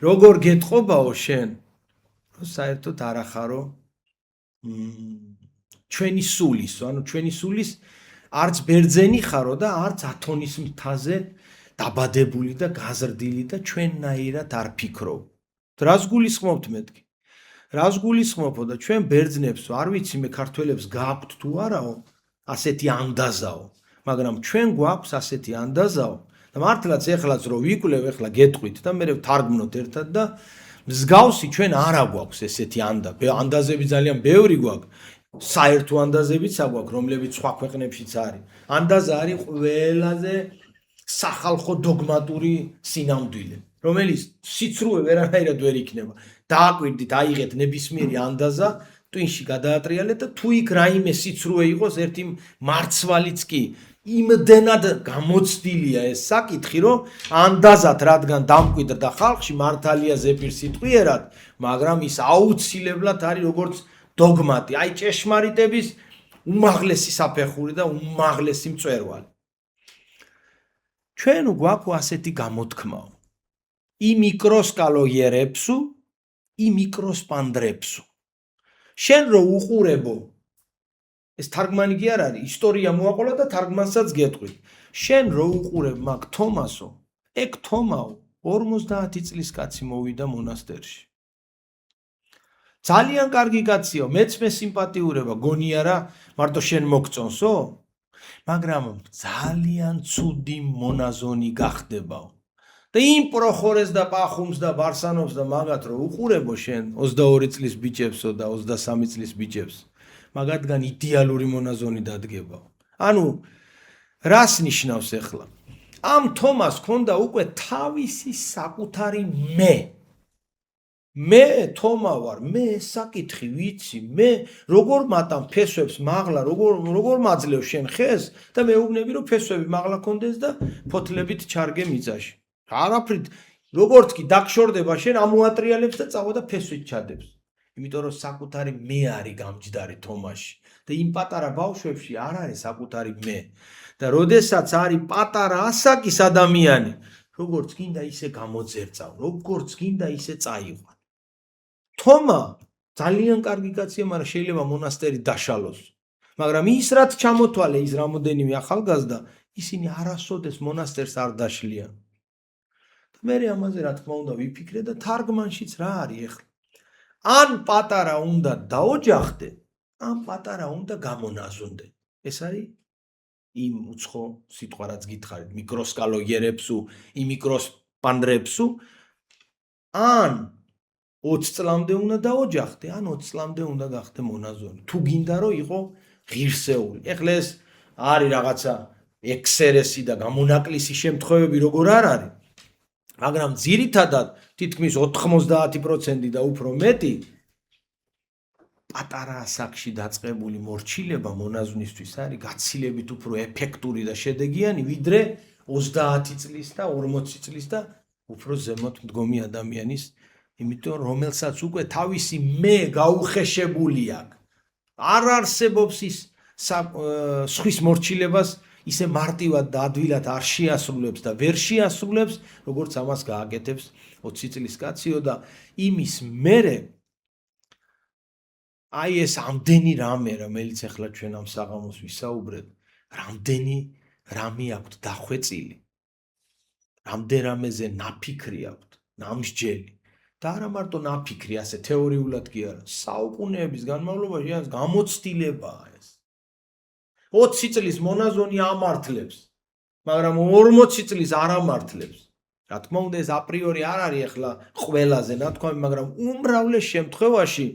როგორ გეტყობაო შენ რომ საერთოდ არ ახარო ჩვენი სულისო ანუ ჩვენი სულის არც ბერძენი ხარო და არც ათონის მთაზე დაბადებული და გაზრდილი და ჩვენნაირად არ ფიქრობ. რას გულისხმობთ მეთქი? რას გულისხმობო და ჩვენ ბერძნებსო, არ ვიცი მე ქართველებს გააქვთ თუ არაო, ასეთი ანდაზაო, მაგრამ ჩვენ გვაქვს ასეთი ანდაზაო და მართლაც ეხლაც რო ვიკვლევ, ეხლა გეტყვით და მე ვთარგმნოთ ერთად და მსგავსი ჩვენ არა გვაქვს ესეთი ანდაზები ძალიან ბევრი გვაქვს. საერთო ანდაზებიც აგვაქვს, რომლებიც სხვა ქვეყნებშიც არის. ანდაზა არის ყველაზე სახალხო დოგმატური სინამდვილე, რომელიც სიცრუე ვერანაირად ვერ იქნება. დააკვირდით, აიღეთ ნებისმიერი ანდაზა, ტვინში გადაატრიალეთ და თუ იქ რაიმე სიცრუე იყოს, ერთი მარცვალიც კი იმდენად გამოცდილია ეს საკითხი, რომ ანდაზად რადგან დამკვიდრდა ხალხში მართალია ზეპირსიტყვიერად, მაგრამ ის აუცილებლად არის როგორც დოგმატი, აი ჭეშმარიტების უმაღლესი საფეხური და უმაღლესი მწვერვალი. ჩვენ გვაქვს ასეთი გამოთქმაო. ი მიკროსკალოიერებსუ, ი მიკროსპანდრებსუ. შენ რო უყურებო, ეს თარგმანი კი არ არის, ისტორია მოაყოლა და თარგმანსაც გეტყვით. შენ რო უყურებ მაგ თომასო, ეგ თომაო 50 წლის კაცი მოვიდა მონასტერში. ძალიან კარგი კაციო, მეც მე სიმპათიურება, გონია რა, მარტო შენ მოგწონსო? მაგრამ ძალიან ცუდი მონაზონი გახდებაო. და იმ პროხორეს და პახუმს და ბარსანობს და მაგათ რო უყურებო შენ 22 წლის ბიჭებსო და 23 წლის ბიჭებს, მაგათგან იდეალური მონაზონი დადგებაო. ანუ რას ნიშნავს ახლა? ამ თომას ქონდა უკვე თავისი საკუთარი მე თომა ვარ, მე საკითხი ვიცი, მე როგორ მატამ ფესვებს მაღლა, როგორ მაძლევ შენ ხეს და მეუბნები რომ ფესვები მაღლა კონდეს და ფოთლებით ჩარგე მიწაში. არაფრით, როგორც კი დაგშორდება შენ ამოატრიალებს და წავა და ფესვით ჩადებს. იმიტომ რომ საკუთარი მე არის გამჯდარი თომაში და იმ პატარა ბავშვებში არ არის საკუთარი მე. და როდესაც არის პატარა ასაკის ადამიანი, როგორც გინდა ისე გამოძერწავ, როგორც გინდა ისე წაიყვან. თომა ძალიან კარგი კაცია, მაგრამ შეიძლება მონასტერი დაშალოს. მაგრამ ის რაც ჩამოთვალე ის რამოდენიმე ახალგაზრდა, ისინი არასოდეს მონასტერს არ დაშლიან. მე ამაზე რა თქმა უნდა ვიფიქრე და თარგმანშიც რა არის ახლა. ან პატარა უნდა დაოჯახდე, ან პატარა უნდა გამონაზონდე. ეს არის იმ უცხო სიტყვა რაც გითხარით, მიკროსკალოიერებსუ, იმ მიკროსპანდრებსუ, ან 20 წლამდე უნდა დაოჯახდე, ან 20 წლამდე უნდა გახდე მონაზონი. თუ გინდა რომ იყო ღირსეული. ეხლა ეს არის რაღაცა ექსერესი და გამონაკლისი შემთხვევები როგორ არ არის. მაგრამ ძირითადად თითქმის 90% და უფრო მეტი პატარა ასაკში დაწყებული მორჩილება მონაზვნისთვის არის გაცილებით უფრო ეფექტური და შედეგიანი ვიდრე 30 წლის და 40 წლის და უფრო ზემოთ მდგომი ადამიანის, იმიტომ რომელსაც უკვე თავისი მე გაუხეშებული აქვს. არ არსებობს ის სხვის მორჩილებას ისე მარტივად და ადვილად არ შეასრულებს და ვერ შეასრულებს, როგორც ამას გააკეთებს 20 წლის კაციო და იმის მერე აი ეს ამდენი რამე, რომელიც ახლა ჩვენ ამ საღამოს ვისაუბრეთ, რამდენი რამე აქვს დახვეწილი, რამდენ რამეზე ნაფიქრი აქვს, ნამსჯელი და არა მარტო ნაფიქრი, ასე თეორიულად კი არა, საუკუნეების განმავლობაში ეს გამოცდილებაა ეს. 20 წლის მონაზონი ამართლებს, მაგრამ 40 წლის არ ამართლებს. რა თქმა უნდა, ეს აპრიორი არ არის ახლა ყველაზე ნათქვამი, მაგრამ უმრავლეს შემთხვევაში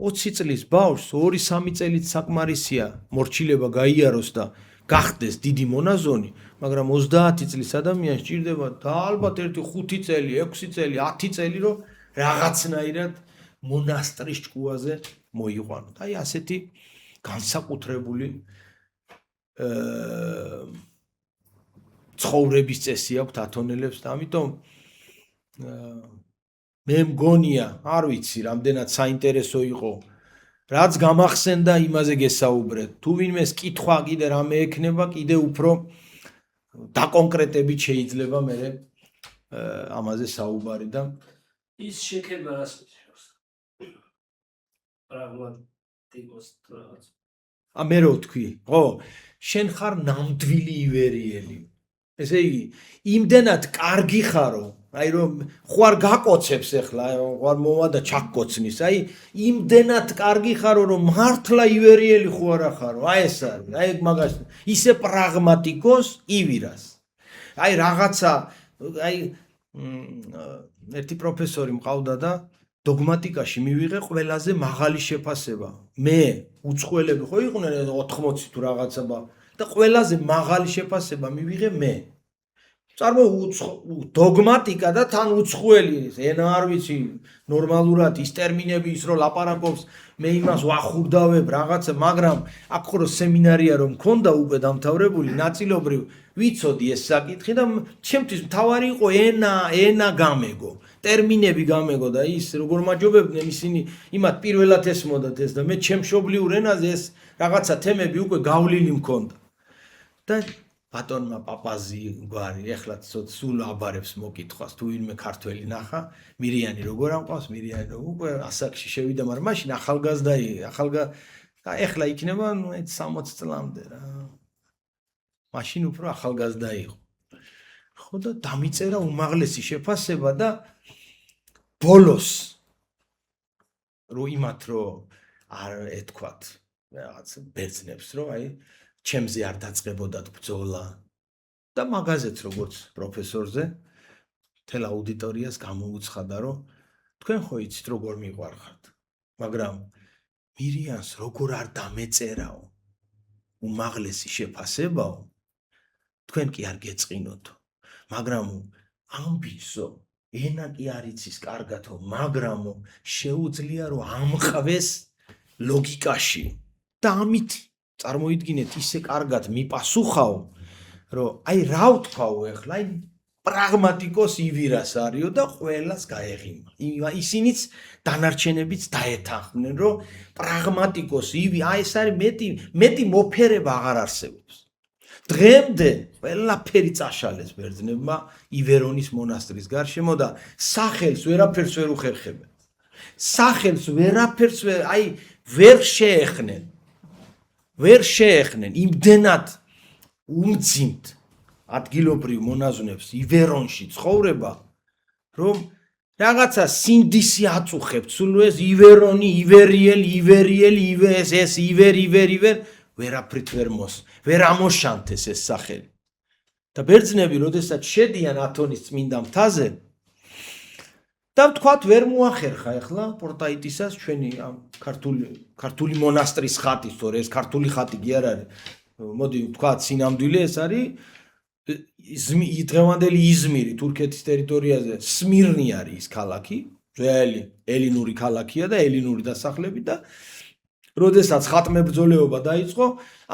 20 წლის ბავშვს 2-3 წელიც საკმარისია მორჩილება გაიაროს და გახდეს დიდი მონაზონი, მაგრამ 30 წლის ადამიანს სჭირდება და ალბათ ერთი 5 წელი, 6 წელი, 10 წელი, რომ რაღაცნაირად მონასტრის ჭკუაზე მოიყვანოთ. აი ასეთი განსაკუთრებული ცხოვრების წესი აქვს ათონელებს და ამიტომ მე მგონია, არ ვიცი, რამდენად საინტერესო იყო, რაც გამახსენდა იმაზე გესაუბრეთ. თუ ვინმეს კითხვა კიდე რამე ექნება, კიდე უფრო დაკონკრეტებით შეიძლება მე ამაზე საუბარი და ის შექება რას ნიშნავს? პრაგმატიკოს რაღაც. მე რო ვთქვი, ხო, შენ ხარ ნამდვილი ივერიელი. ესე იგი, იმდენად კარგი ხარო, აი რომ ხوار გაკოცებს ახლა, ხوار მოვა და ჩაგკოცნის, აი იმდენად კარგი ხარო, რომ მართლა ივერიელი ხო არა ხარო, აი ეს არის, აი მაგას ისე პრაგმატიკოს ივირას. აი რაღაცა, აი ერთი პროფესორი მყავდა და დოგმატიკაში მივიღე ყველაზე მაღალი შეფასება. მე უცხოელები ხო იყვნენ 80 თუ რაღაცა და ყველაზე მაღალი შეფასება მივიღე მე. დოგმატიკა და თან უცხოელი ენა არ ვიცი ნორმალურად ის ტერმინები ის რო ლაპარაკობს მე იმას ვახურდავებ რაღაცა მაგრამ აქ ხო სემინარია რომ მქონდა უკვე დამთავრებული ნაწილობრივ ვიცოდი ეს საკითხი და ჩემთვის მთავარი იყო ენა გამეგო ტერმინები გამეგო და ის როგორ მაჯობებდნენ ისინი იმათ პირველად ესმოდათ ეს და მე ჩემშობლიურ ენაზე ეს რაღაცა თემები უკვე გავლილი მქონდა და ბატონმა პაპაზი გვარი ეხლა სულ აბარებს მოკითხვას თუ ვინმე ქართველი ნახა მირიანი როგორ ამყავს მირიანი უკვე ასაკში შევიდა მაგრამ მაშინ ახალგაზრდა ეხლა იქნება 60 წლამდე რა მაშინ უფრო ახალგაზრდა იყო ხო და დამიწერა უმაღლესი შეფასება და ბოლოს რო იმათ რო არ ეთქვათ რაღაც ბერძნებს რო აი ჩემზე არ დაწყებოდათ ბრძოლა და მაგაზეც როგორც პროფესორზე თელ აუდიტორიას გამოუცხადა რომ თქვენ ხო იცით როგორ მიყვარხართ მაგრამ მირიანს როგორ არ დამეწერაო უმაღლესი შეფასებაო თქვენ კი არ გეწყინოთო მაგრამ ამბისო ენა კი არ იცის კარგათო მაგრამო შეუძლია რომ ამყվეს ლოგიკაში და ამით წარმოიდგინეთ ისე კარგად მიპასუხაო რომ აი რა ვთქვაო ეხლა აი პრაგმატიკოს ივირას არისო და ყველას გაეღიმა ისინიც დანარჩენებიც დაეთანხმნენ რომ პრაგმატიკოს ივი აი ეს არის მეტი მოფერება აღარ არსებობს დღემდე ყველაფერი წაშალეს ბერძნებმა ივერონის მონასტრის გარშემო და სახელს ვერაფერს ვერ უხერხებენ სახელს ვერაფერს აი ვერ შეეხნენ იმდენად უმძიმთ ადგილობრივ მონაზვნებს ივერონში ცხოვრება რომ რაღაცა სინდისი აწუხებთ სულ ეს ივერონი ივერიელი ეს ივერ ვერაფრით ვერ ამოშანთეს ეს სახელი და ბერძნები როდესაც შედიან ათონის წმინდა მთაზე და ვთქვათ ვერ მოახერხა ახლა პორტაიტისას ჩვენი ქართული მონასტრის ხატი სწორედ ეს ქართული ხატი კი არ არის მოდი ვთქვათ სინამდვილე ეს არის დღევანდელი იზმირი თურქეთის ტერიტორიაზე სმირნი არის ის ქალაქი ძველი ელინური ქალაქია და ელინური დასახლებით და როდესაც ხატმებრძოლეობა დაიწყო,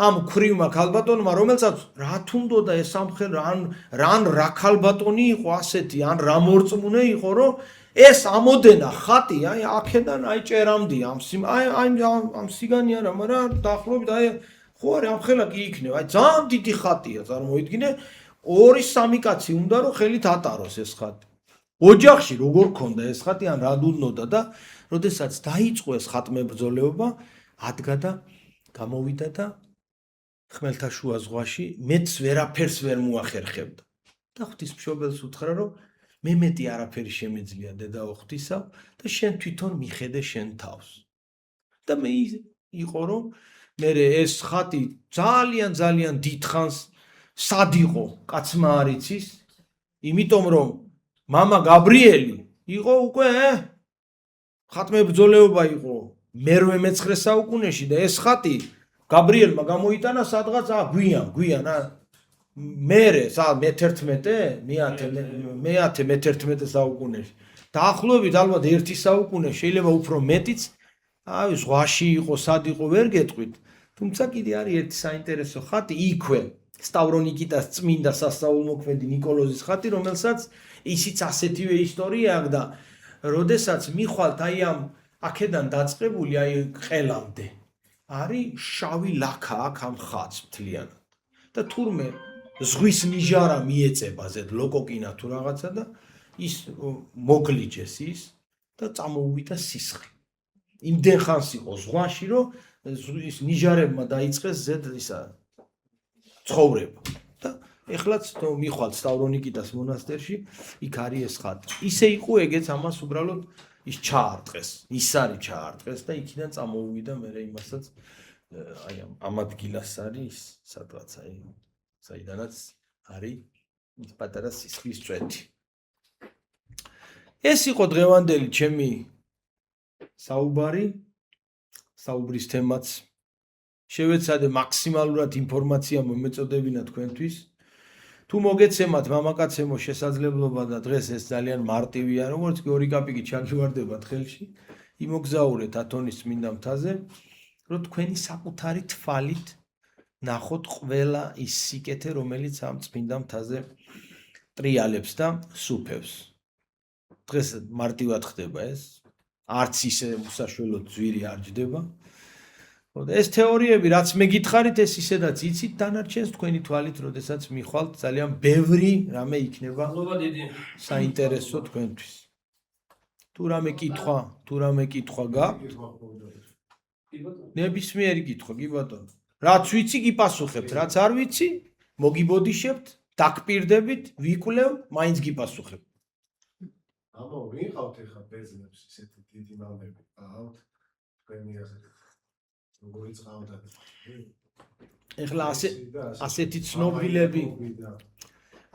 ამ ქვრივმა ქალბატონმა, რომელსაც რა თუნდოდა ეს სამხედრო ან რა ქალბატონი იყო ასეთი, ან რა მორწმუნე იყო, რომ ეს ამოდენა ხატი, აი აქედან აი ჭერამდე ამ სიგანი არა, მაგრამ დაახლოებით აი ხო არა, ამ ხელა კი იქნება, აი ძალიან დიდი ხატია, წარმოიდგინე, 2-3 კაცი უნდა რომ ხელით ატაროს ეს ხატი. ოჯახში როგორ ქონდა ეს ხატი, ან რა უნდოდა და როდესაც დაიწყო ეს ხატმებრძოლეობა, ადგა და გამოვიდა და ხმელთაშუა ზღვაში მეც ვერაფერს ვერ მოახერხებდა. და ღვთისმშობელს უთხრა, რომ მე მეტი არაფერი შემეძლია დედაო ღვთისა და შენ თვითონ მიხედე შენ თავს. და მე იყო რომ მე ეს ხატი ძალიან დიდხანს სად იყო კაცმა არ იცის, იმიტომ რომ მამა გაბრიელი იყო უკვე ხატმებრძოლეობა იყო მე-19 საუკუნეში და ეს ხატი გაბრიელმა გამოიტანა სადღაც გვიან მერე მე-11 საუკუნეში. დაახლოებით ალბათ 1 საუკუნე, შეიძლება უფრო მეტიც, ზღვაში იყო, სად იყო ვერ გეტყვით. თუმცა კიდე არის ერთი საინტერესო ხატი, იქვე სტავრონიკიტას წმინდა სასწაულმოქმედი ნიკოლოზის ხატი, რომელსაც ისიც ასეთივე ისტორია აქვს და როდესაც მიხვალთ აი ამ აქედან დაწყებული აი ყელამდე არის შავი ლაქა აქ ამ ხატს მთლიანად და თურმე ზღვის ნიჟარა მიეწება ზედ ლოკოკინა თუ რაღაცა და ის მოგლიჯეს ის და წამოუვიდა სისხლი. იმდენ ხანს იყო ზღვაში, რომ ის ნიჟარებმა დაიწყეს ზედ ისა ცხოვრება და ეხლაც მიხვალთ სტავრონიკიტას მონასტერში, იქ არის ეს ხატი. ისე იყო ეგეც ამას უბრალოდ ის ჩაარტყეს, ის არის ჩაარტყეს და იქიდან წამოუვიდა მერე იმასაც აი ამ ადგილას არის სადღაც აი საიდანაც არის ის პატარა სისხლის წვეთი. ეს იყო დღევანდელი ჩემი საუბრის თემაც. შევეცადე მაქსიმალურად ინფორმაცია მომეწოდებინა თქვენთვის. თუ მოგეცემათ მამაკაცემო შესაძლებლობა და დღეს ეს ძალიან მარტივია, როგორც კი 2 კაპიკი ჩაგივარდებათ ხელში, იმოგზაურეთ ათონის წმინდა მთაზე, რომ თქვენი საკუთარი თვალით ნახოთ ყველა ის სიკეთე, რომელიც ამ წმინდა მთაზე ტრიალებს და სუფევს. დღეს მარტივად ხდება ეს, არც ისე უსაშველოდ ძვირი არ ჯდება. ეს თეორიები, რაც მე გითხარით, ეს ისედაც იცით, დანარჩენს თქვენი თვალით, როდესაც მიხვალთ, ძალიან ბევრი რამე იქნება საინტერესო თქვენთვის. თუ რამე კითხვა გაქვთ? ნებისმიერი კითხვა, კი ბატონო. რაც ვიცი, გიპასუხებთ, რაც არ ვიცი, მოგიბოდიშებთ, დაგპირდებით, ვიკვლევ, მაინც გიპასუხებთ. აბა, ვიყავთ ეხა ბეზნებს ისეთი დიდი მამები, ყავთ თქვენი ასეთი როგორი წავდათ. ეხლა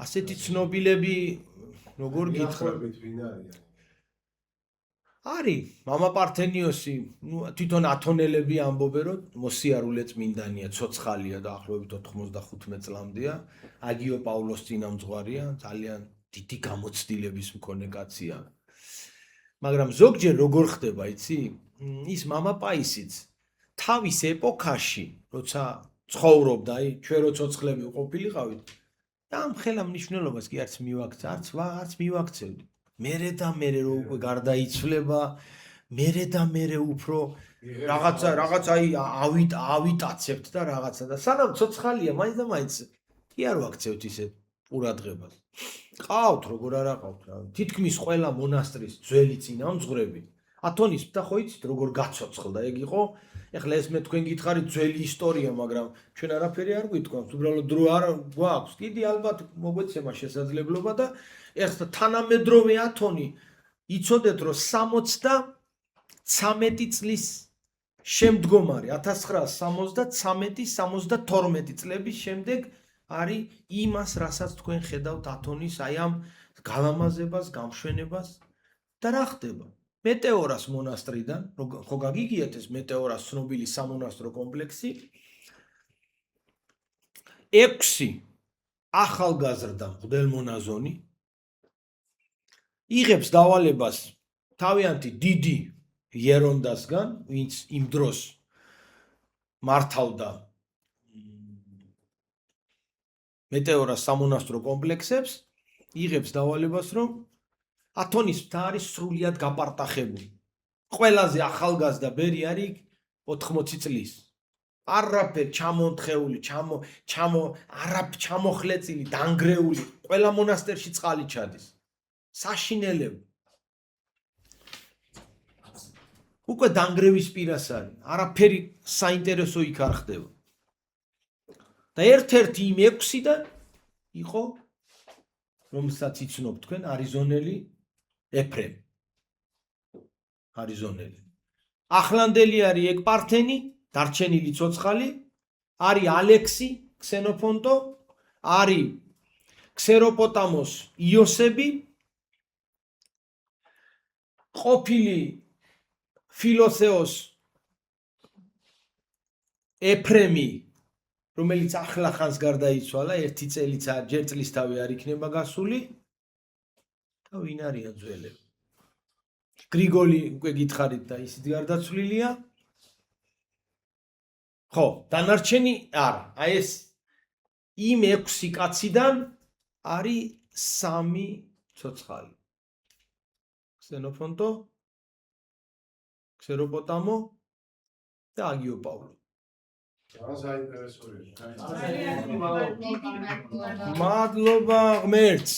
ასეთი ცნობილები როგორ გითხრათ? არის მამა პართენიოსი, თვითონ ათონელები ამბობენ, რომ მოსიარულე წმინდანია, ცოცხალია და ახლობით 95 წლამდეა, აგიო პაულოს წინამძღვარია, ძალიან დიდი გამოცდილების მქონე კაცია. მაგრამ ზოგჯერ როგორ ხდება, იცი? ის მამა პაისიც თავის ეპოქაში, როცა ცხოვრობდა, აი, ჩვენ რო ცოცხლები ყოფილიყავით, და ამ ხელა მნიშვნელობას კი არც მივაქცევდი. მერე და მერე რო უკვე გარდაიცვლება, მერე და მერე უფრო რაღაც აი ავიტაცებთ და რაღაცა და სანამ ცოცხალია, მაინც და მაინც კი არ ვაქცევთ ისეთ ყურადღებას. ყავთ, როგორ არა ყავთ რა. თითქმის ყველა მონასტრის ძველი წინამძღვრები ათონის მთა ხო იცით როგორ გაცოცხლდა, ეგ იყო. ეხლა ეს მე თქვენ გითხარით ძველი ისტორია, მაგრამ ჩვენ არაფერი არ გვიტყვამთ, უბრალოდ დრო არ გვაქვს. კიდე ალბათ მოგვეცემა შესაძლებლობა და ეხლა თანამედროვე ათონი იცოდეთ, რომ 73 წლის შემდგომარი 1973-72 წლების შემდეგ არის იმას, რასაც თქვენ ხედავთ ათონის აი ამ გალამაზებას, გამშვენებას და რა ხდება? მეტეორას მონასტრიდან, ხო გაგიგიათ ეს მეტეორას ცნობილი სამონასტრო კომპლექსი, 6 ახალგაზრდა მღვდელმონაზონი იღებს დავალებას თავიანთი დიდი იერონდასგან, ვინც იმ დროს მართავდა მეტეორას სამონასტრო კომპლექსებს, იღებს დავალებას, რომ ათონის მთა არის სრულიად გაპარტახებული. ყველაზე ახალგაზრდა ბერი არის 80 წლის. არაფერ ჩამონთხეული, ჩამოხლეწილი, დანგრეული, ყველა მონასტერში წყალი ჩადის. საშინელება. უკვე დანგრევის პირას არის. არაფერი საინტერესო იქ არ ხდება. და ერთ-ერთი იმ 6-დან იყო, რომელსაც იცნობ თქვენ, არიზონელი ეფრემ. არიზონელი. ახლანდელი არის ეკპართენი, დარჩენილი ცოცხალი, არის ალექსი ქსენოფონტო, არის ქსეროპოტამოს იოსები, ყოფილი ფილოსეოს ეფრემი, რომელიც ახლა ხანს გარდაიცვალა, ერთი წელიც ჯერ წლისთავი არ იქნება გასული და ვინ არიან ძველები? გრიგოლი უკვე გითხარით და ისიც გარდაცვლილია. ხო, დანარჩენი არა. აი ეს იმ 6 კაციდან არის 3 ცოცხალი. ქსენოფონტო, ქსეროპოტამო და აგიო პავლო. საინტერესოა. მადლობა ღმერთს.